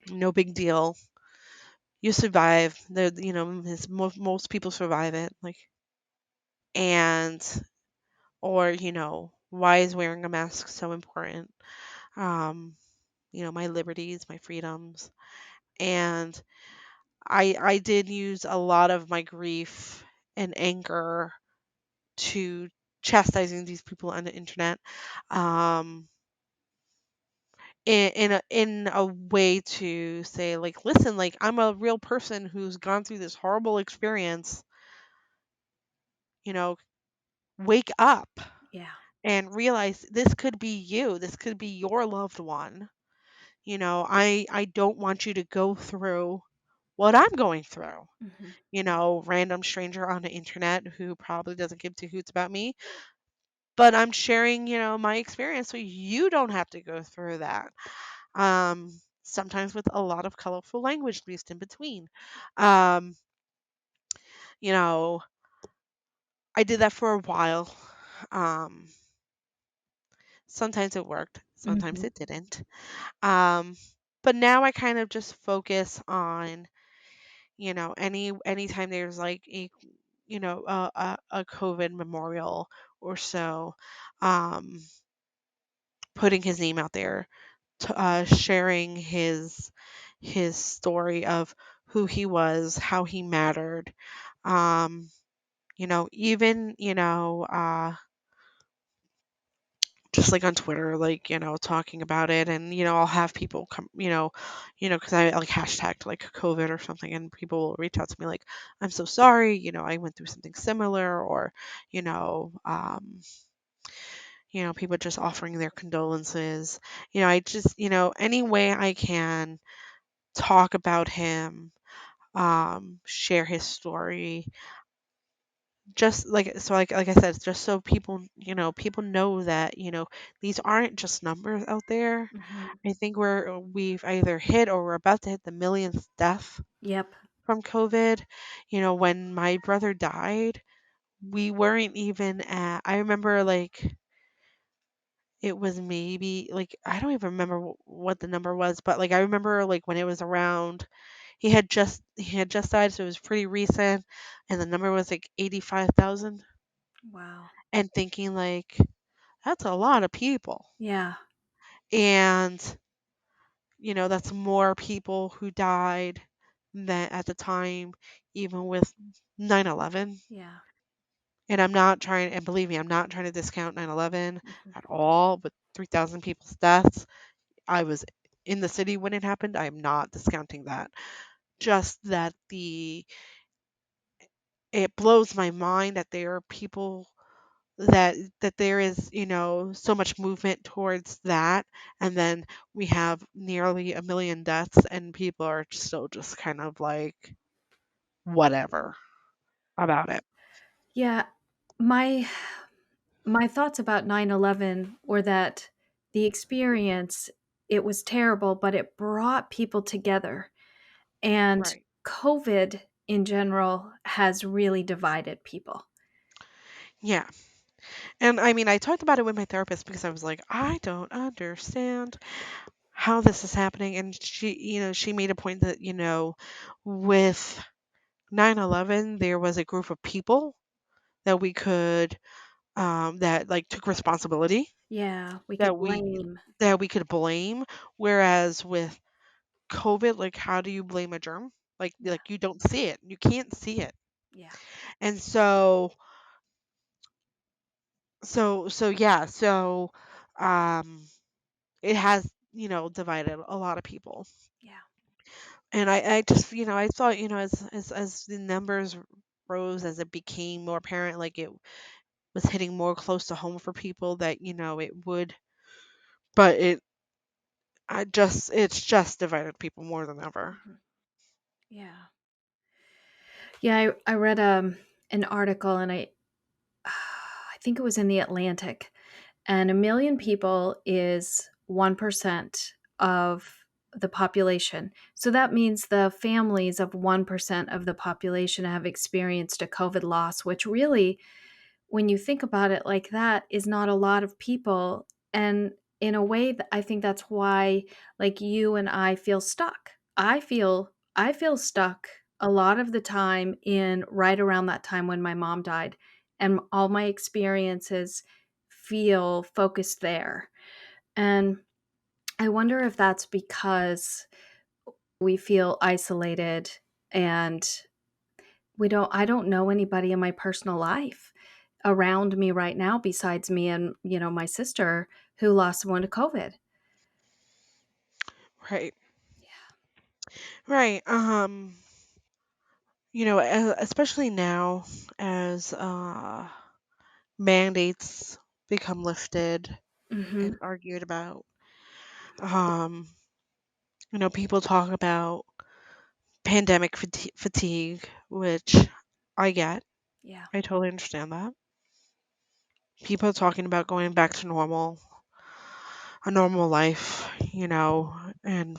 no big deal. You survive. Most people survive it. Like, and or why is wearing a mask so important? Um, my liberties, my freedoms, and I did use a lot of my grief and anger to chastising these people on the internet. Um, in a way to say, like, listen, like, I'm a real person who's gone through this horrible experience. you know Wake up Yeah. and realize this could be you, this could be your loved one. I don't want you to go through what I'm going through. Mhm. Random stranger on the internet who probably doesn't give two hoots about me, but I'm sharing, my experience so you don't have to go through that. Sometimes with a lot of colorful language laced in between. Um, you know, I did that for a while. Um, Sometimes it worked, sometimes Mhm. it didn't. Um, but now I kind of just focus on, anytime there's like a COVID memorial or so, um, putting his name out there, sharing his story of who he was, how he mattered. Even just like on Twitter, like talking about it, and I'll have people come, because I like hashtagged like COVID or something, and people will reach out to me like, "I'm so sorry, I went through something similar," or you know, um, people just offering their condolences. I just any way I can talk about him, share his story, just like I said, just so people know that these aren't just numbers out there. Mhm. I think we've either hit or we're about to hit the millionth death Yep. from COVID. When my brother died, we weren't even at. I remember like it was maybe like I don't even remember what the number was, but like I remember like when it was around. He had just died, so it was pretty recent, and the number was like 85,000. Wow. And thinking like, that's a lot of people. Yeah. And, that's more people who died than at the time, even with 9/11. Yeah. And I'm not trying, and believe me, I'm not trying to discount 9/11 Mhm. at all, but 3,000 people's deaths. I was in the city when it happened. I'm not discounting that. just that it blows my mind that there are people that there is, so much movement towards that, and then we have nearly a million deaths, and people are still just kind of like whatever about it. Yeah, my my thoughts about 9/11 were that the experience, it was terrible, but it brought people together. And Right. COVID in general has really divided people. Yeah. And I mean, I talked about it with my therapist because I was like, I don't understand how this is happening. And she made a point that, with 9/11, there was a group of people that we could, that like took responsibility, Yeah, we could that we blame. that we could blame. Whereas with COVID, like, how do you blame a germ? Yeah, Like you don't see it. You can't see it. yeah, And so yeah, um it has, divided a lot of people. yeah. And I just, I thought, as the numbers rose, as it became more apparent, like it was hitting more close to home for people, that, it would, but it's just divided people more than ever. Mhm. Yeah. Yeah, I read, an article and I think it was in The Atlantic, and 1,000,000 people is 1% of the population. So that means the families of 1% of the population have experienced a COVID loss, which really, when you think about it like that, is not a lot of people. And in a way, I think that's why, like, you and I feel stuck. I feel stuck a lot of the time in right around that time when my mom died, and all my experiences feel focused there. And I wonder if that's because we feel isolated, and I don't know anybody in my personal life around me right now besides me and, my sister who lost someone to COVID. Right. Yeah. Right. Especially now, as mandates become lifted and Mhm. argued about. Um, People talk about pandemic fatigue, which I get. Yeah. I totally understand that. People talking about going back to a normal life, and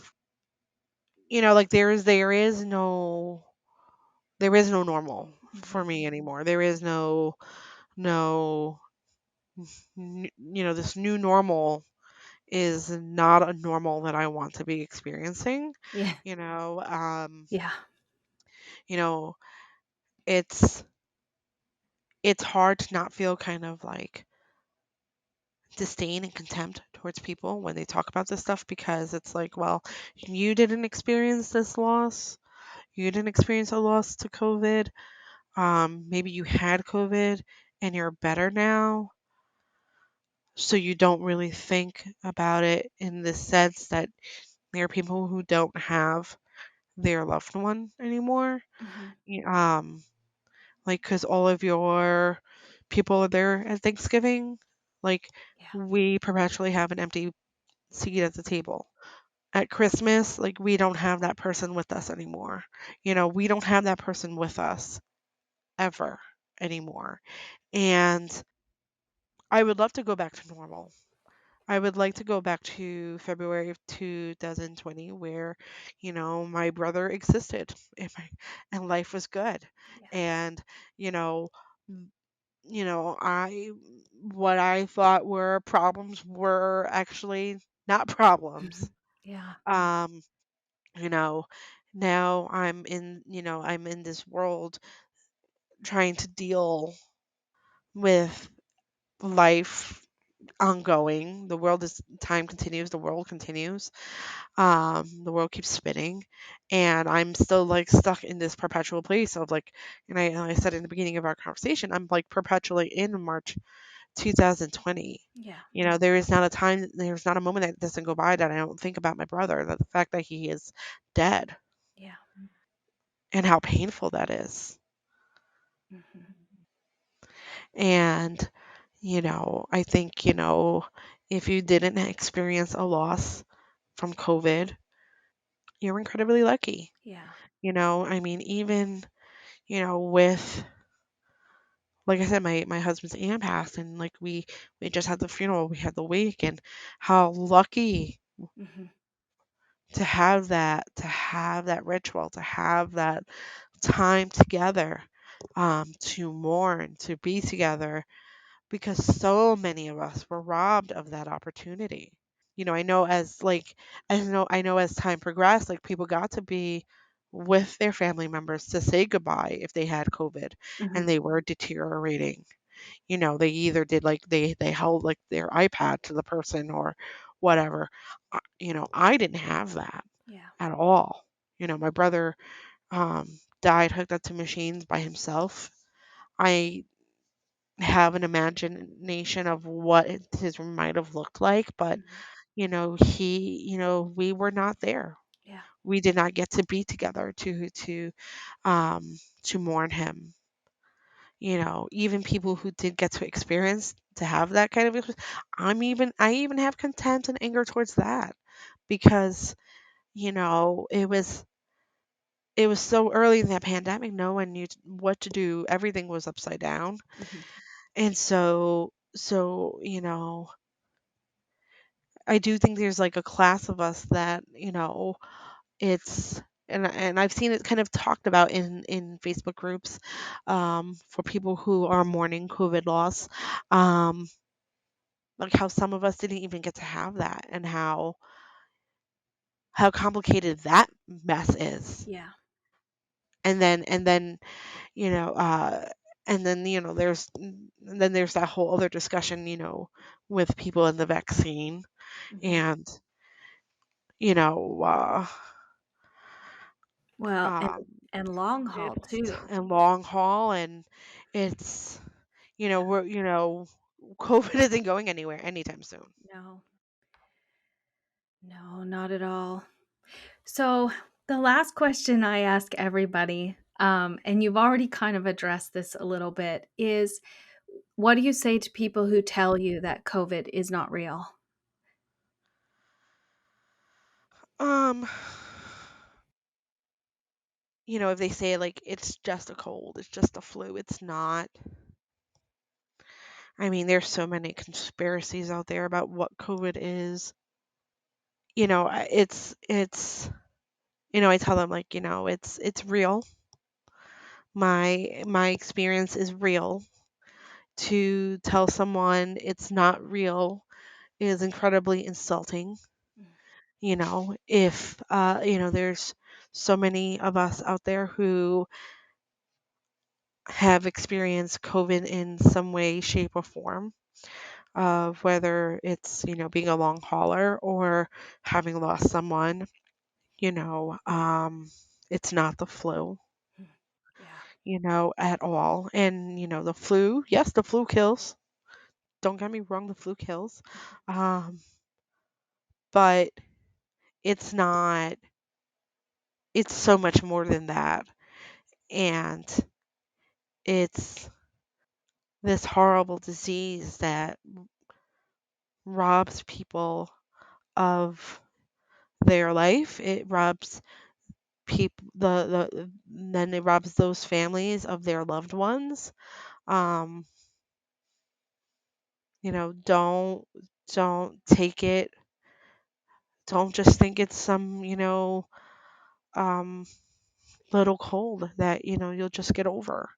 like there is no normal for Mhm. me anymore. There is no this new normal is not a normal that I want to be experiencing. Yeah. You know, um, Yeah. you know, it's it's hard to not feel kind of like disdain and contempt towards people when they talk about this stuff, because it's like, well, you didn't experience this loss. You didn't experience a loss to COVID. Maybe you had COVID and you're better now. So you don't really think about it in the sense that there are people who don't have their loved one anymore. Mhm. Y- Um, like, because all of your people are there at Thanksgiving, like, Yeah. we perpetually have an empty seat at the table. At Christmas, like, we don't have that person with us anymore. We don't have that person with us ever anymore. And I would love to go back to normal. I would like to go back to February of 2020, where, my brother existed and life was good. Yeah. And, you know, m- I what I thought were problems were actually not problems. Mhm. Yeah. Um, you know, Now I'm in this world trying to deal with life ongoing. The world is time continues, the world continues. The world keeps spinning, and I'm still like stuck in this perpetual place of like, and I said in the beginning of our conversation, I'm like perpetually in March 2020. Yeah. There's not a moment that doesn't go by that I don't think about my brother, that the fact that he is dead. Yeah. and how painful that is. Mhm. And, I think, if you didn't experience a loss from COVID, you're incredibly lucky. Yeah. I mean, even, with, like I said, my husband's aunt passed, and like we just had the funeral, we had the wake, and how lucky Mhm. to have that ritual, to have that time together, to mourn, to be together, because so many of us were robbed of that opportunity. I know I know as time progressed, like people got to be with their family members to say goodbye if they had COVID Mhm. and they were deteriorating. They either did like they held like their iPad to the person or whatever. I didn't have that Yeah. at all. My brother died hooked up to machines by himself. I have an imagination of what his room might have looked like, but Mhm. we were not there. Yeah. We did not get to be together to mourn him. Even people who did get to experience to have that kind of experience, I even have contempt and anger towards that because it was so early in that pandemic, no one knew what to do. Everything was upside down. Mhm. And so, I do think there's like a class of us that, it's and I've seen it kind of talked about in Facebook groups for people who are mourning COVID loss. Um, like how some of us didn't even get to have that and how complicated that mess is. Yeah. And then you know and then there's that whole other discussion with people in the vaccine Mhm. and you know uh Well, um and long haul shifts too. and long haul, and it's we're COVID isn't going anywhere anytime soon. No. No, not at all. So, the last question I ask everybody, and you've already kind of addressed this a little bit, is what do you say to people who tell you that COVID is not real? um if they say like it's just a cold, it's just a flu, it's not. I mean, there's so many conspiracies out there about what COVID is. It's I tell them like, it's real. My experience is real. To tell someone it's not real is incredibly insulting. Mm. If there's so many of us out there who have experienced COVID in some way, shape, or form, of whether it's being a long hauler or having lost someone. It's not the flu, Mm. Yeah. at all. And the flu, yes, the flu kills. Don't get me wrong, the flu kills. Um, but it's not. It's so much more than that, and it's this horrible disease that robs people of their life. It robs people then it robs those families of their loved ones. Um, don't take it. Don't just think it's some, um little cold that, you'll just get over.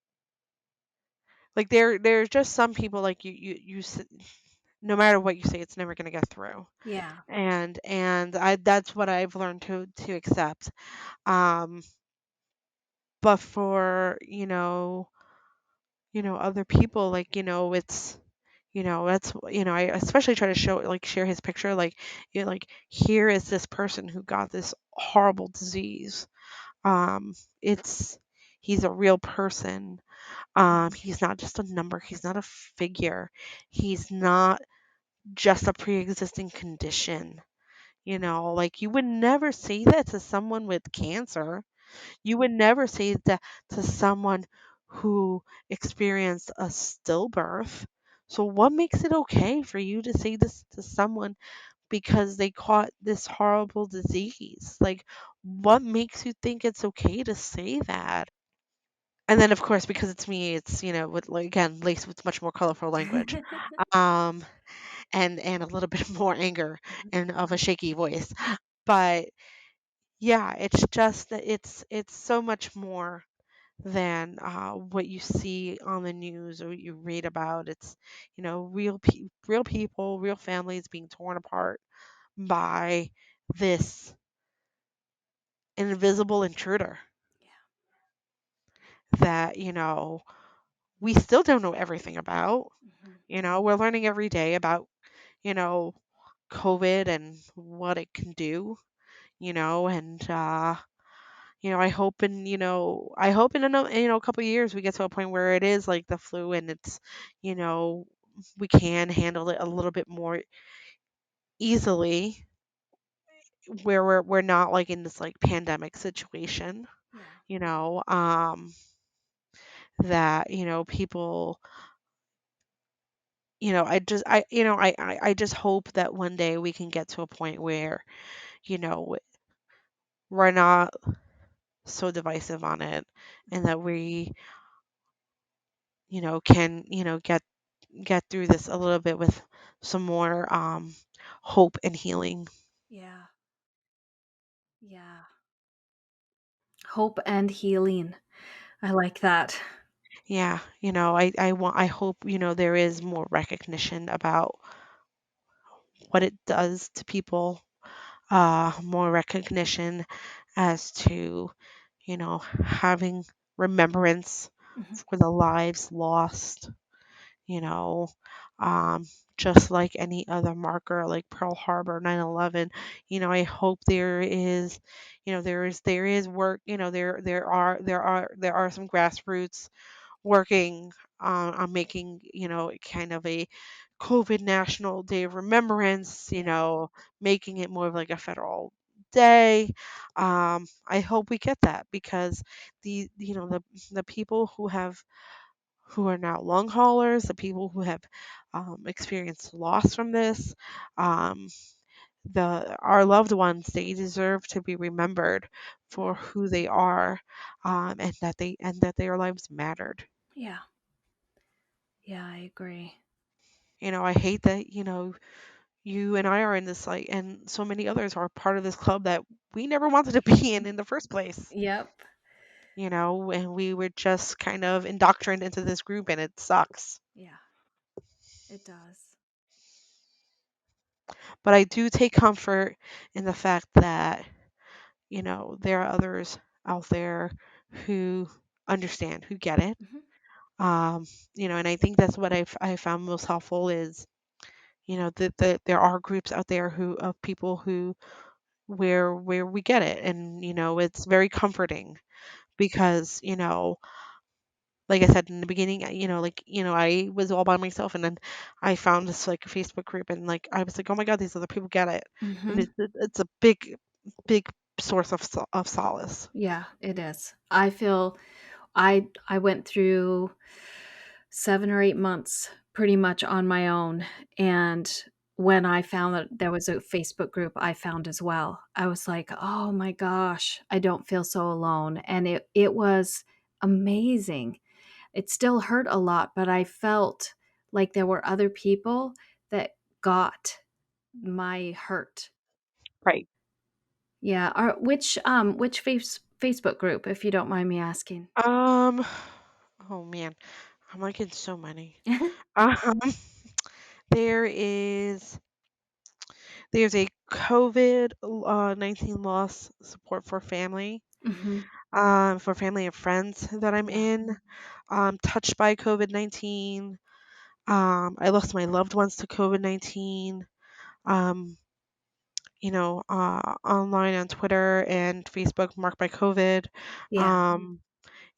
Like there's just some people like no matter what you say, it's never going to get through. Yeah. And I that's what I've learned to accept. Um, but for, other people, like, it's, that's, I especially try to share his picture, like, like, here is this person who got this horrible disease. Um, it's, he's a real person. Mhm. He's not just a number. He's not a figure. He's not just a pre-existing condition. Like you would never say that to someone with cancer. You would never say that to someone who experienced a stillbirth. So what makes it okay for you to say this to someone because they caught this horrible disease? Like, what makes you think it's okay to say that? And then, of course, because it's me, it's, with, like, again, laced with much more colorful language, um, and a little bit more anger and of a shaky voice. But yeah, it's just that it's so much more than what you see on the news or what you read about. It's, real people, real families being torn apart by this invisible intruder Yeah. that, we still don't know everything about. Mhm. We're learning every day about, you know, COVID and what it can do, and I hope in a couple of years we get to a point where it is like the flu and it's, you know, we can handle it a little bit more easily where we're not like in this like pandemic situation, Yeah. you know, um, that, people, I just hope that one day we can get to a point where, you know, we're not so divisive on it and that we, can, get through this a little bit with some more hope and healing. Yeah. Yeah. Hope and healing. I like that. Yeah, I hope, there is more recognition about what it does to people, more recognition as to, having remembrance Mhm. for the lives lost, you know, um, just like any other marker, like Pearl Harbor, 9/11. I hope there is work. There are some grassroots working on making kind of a COVID National Day of Remembrance. Yeah. Making it more of like a federal day. I hope we get that because the people who are now long haulers, the people who have experienced loss from this, um, our loved ones, they deserve to be remembered for Mhm. who they are, and that their lives mattered. Yeah. Yeah, I agree. I hate that you and I are in this like, and so many others are part of this club that we never wanted to be in the first place. Yep. And we were just kind of indoctrinated into this group, and it sucks. Yeah, it does. But I do take comfort in the fact that, there are others out there who understand, who get it. Mhm. Um, and I think that's what I found most helpful is, that there are groups out there who of people who where we get it. And, it's very comforting because, like I said in the beginning, I was all by myself, and then I found this like Facebook group, and like I was like, oh my God, these other people get it, and Mhm. it's a big source of solace. Yeah, it is. I feel I went through 7 or 8 months pretty much on my own, and when I found that there was a Facebook group I found as well, I was like, "Oh my gosh, I don't feel so alone," and it was amazing. It still hurt a lot, but I felt like there were other people that got my hurt. Right. Yeah, which Facebook group, if you don't mind me asking? Um, oh man, I'm like in so many. Um, there is there's a COVID 19 loss support Mhm. for family and friends that I'm Yeah. in. Touched by COVID-19. I lost my loved ones to COVID-19. Um, online on Twitter and Facebook, marked by COVID, Yeah. um,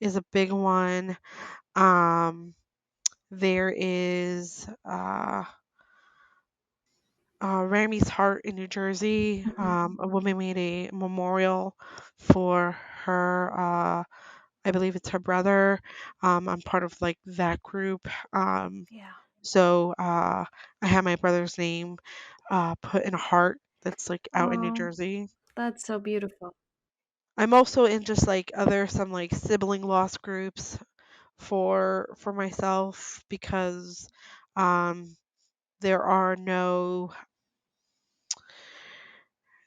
is a big one. There is Ramy's Heart in New Jersey. Mhm. A woman made a memorial for her. I believe it's her brother. I'm part of like that group. Yeah. So I have my brother's name put in a heart that's like out in New Oh, Jersey. that's so beautiful. I'm also in just like other some like sibling loss groups for myself because um there are no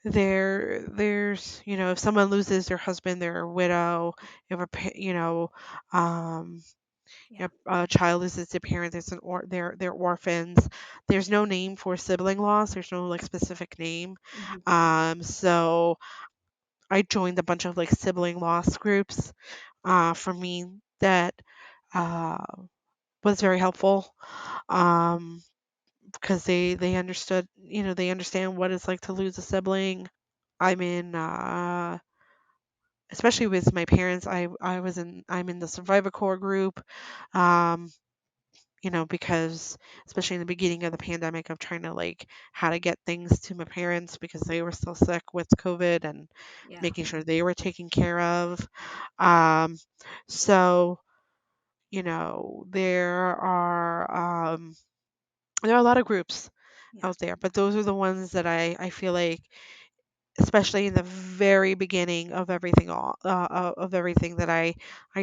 there's if someone loses their husband, they're a widow, if um Yeah. a child loses their parent, there's they're orphans. There's no name for sibling loss. There's no like specific name. Mhm. So I joined a bunch of like sibling loss groups for me that uh was very helpful. Um because they understood, they understand what it's like to lose a sibling. I'm in especially with my parents, I'm in the survivor core group. Um because especially in the beginning of the pandemic of trying to like how to get things to my parents because they were still sick with COVID and Yeah. making sure they were taken care of. Um so, there are a lot of groups Yeah. out there, but those are the ones that I feel like, especially in the very beginning of everything that I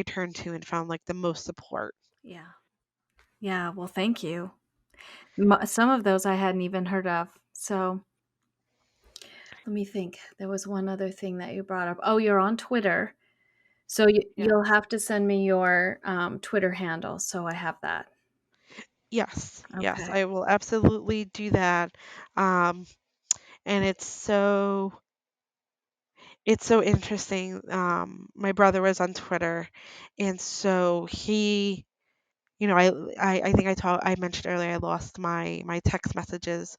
turned to and found like the most support. Yeah. Yeah. Well, thank you. Some of those I hadn't even heard of. So let me think. There was one other thing that you brought up. Oh, you're on Twitter. So Yeah. you'll have to send me your Twitter handle so I have that. Yes, yes, Okay. I will absolutely do that. Um, and it's so interesting. My brother was on Twitter, and so he, I think I mentioned earlier I lost my text messages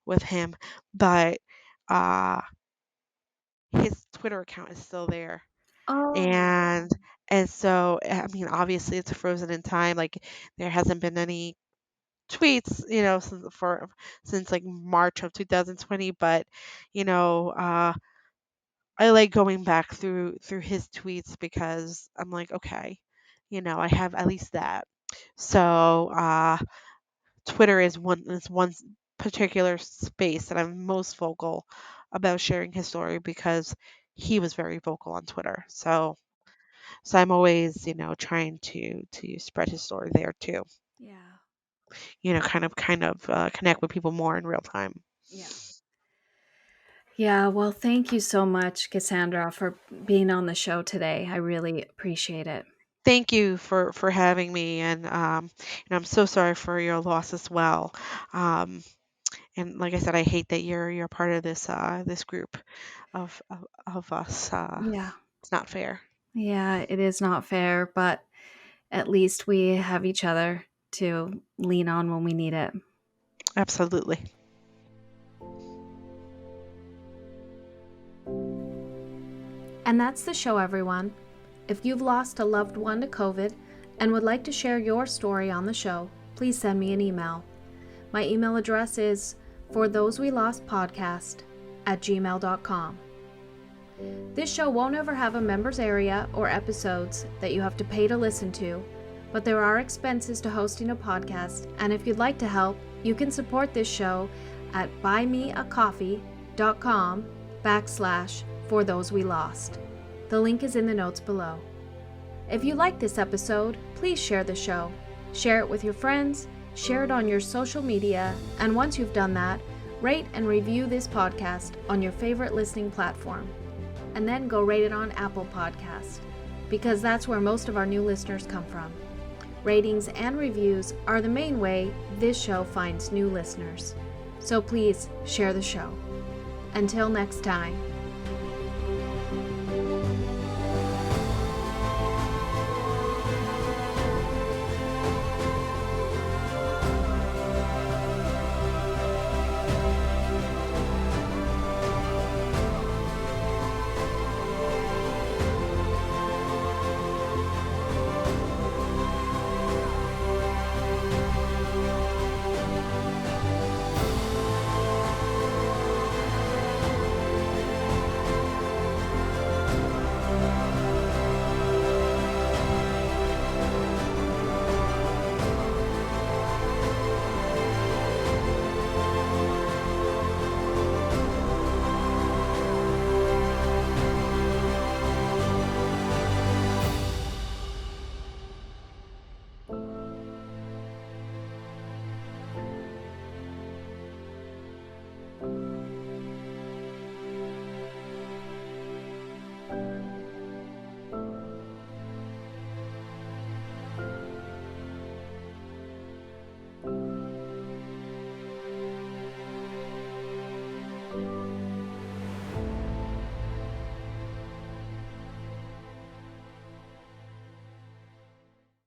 with him, but uh, his Twitter account is still there. Oh, And so, I mean, obviously it's frozen in time. Like there hasn't been any tweets, since like March of 2020. But you know, I like going back through his tweets because I'm like, okay, I have at least that. So Twitter is one particular space that I'm most vocal about sharing his story because he was very vocal on Twitter. So I'm always, trying to spread his story there too. yeah. Kind of connect with people more in real time. Yeah. Yeah, well, thank you so much, Cassandra, for being on the show today. I really appreciate it. Thank you for having me, and I'm so sorry for your loss as well. Um, and like I said, I hate that you're part of this group of us. Yeah. It's not fair. Yeah, it is not fair, but at least we have each other to lean on when we need it. Absolutely. And that's the show, everyone. If you've lost a loved one to COVID and would like to share your story on the show, please send me an email. My email address is forthosewelostpodcast@gmail.com. This show won't ever have a members area or episodes that you have to pay to listen to, but there are expenses to hosting a podcast, and if you'd like to help, you can support this show at buymeacoffee.com/forthosewelost. The link is in the notes below. If you like this episode, please share the show. Share it with your friends, share it on your social media, and once you've done that, rate and review this podcast on your favorite listening platform. And then go rate it on Apple Podcast, because that's where most of our new listeners come from. Ratings and reviews are the main way this show finds new listeners. So please share the show. Until next time.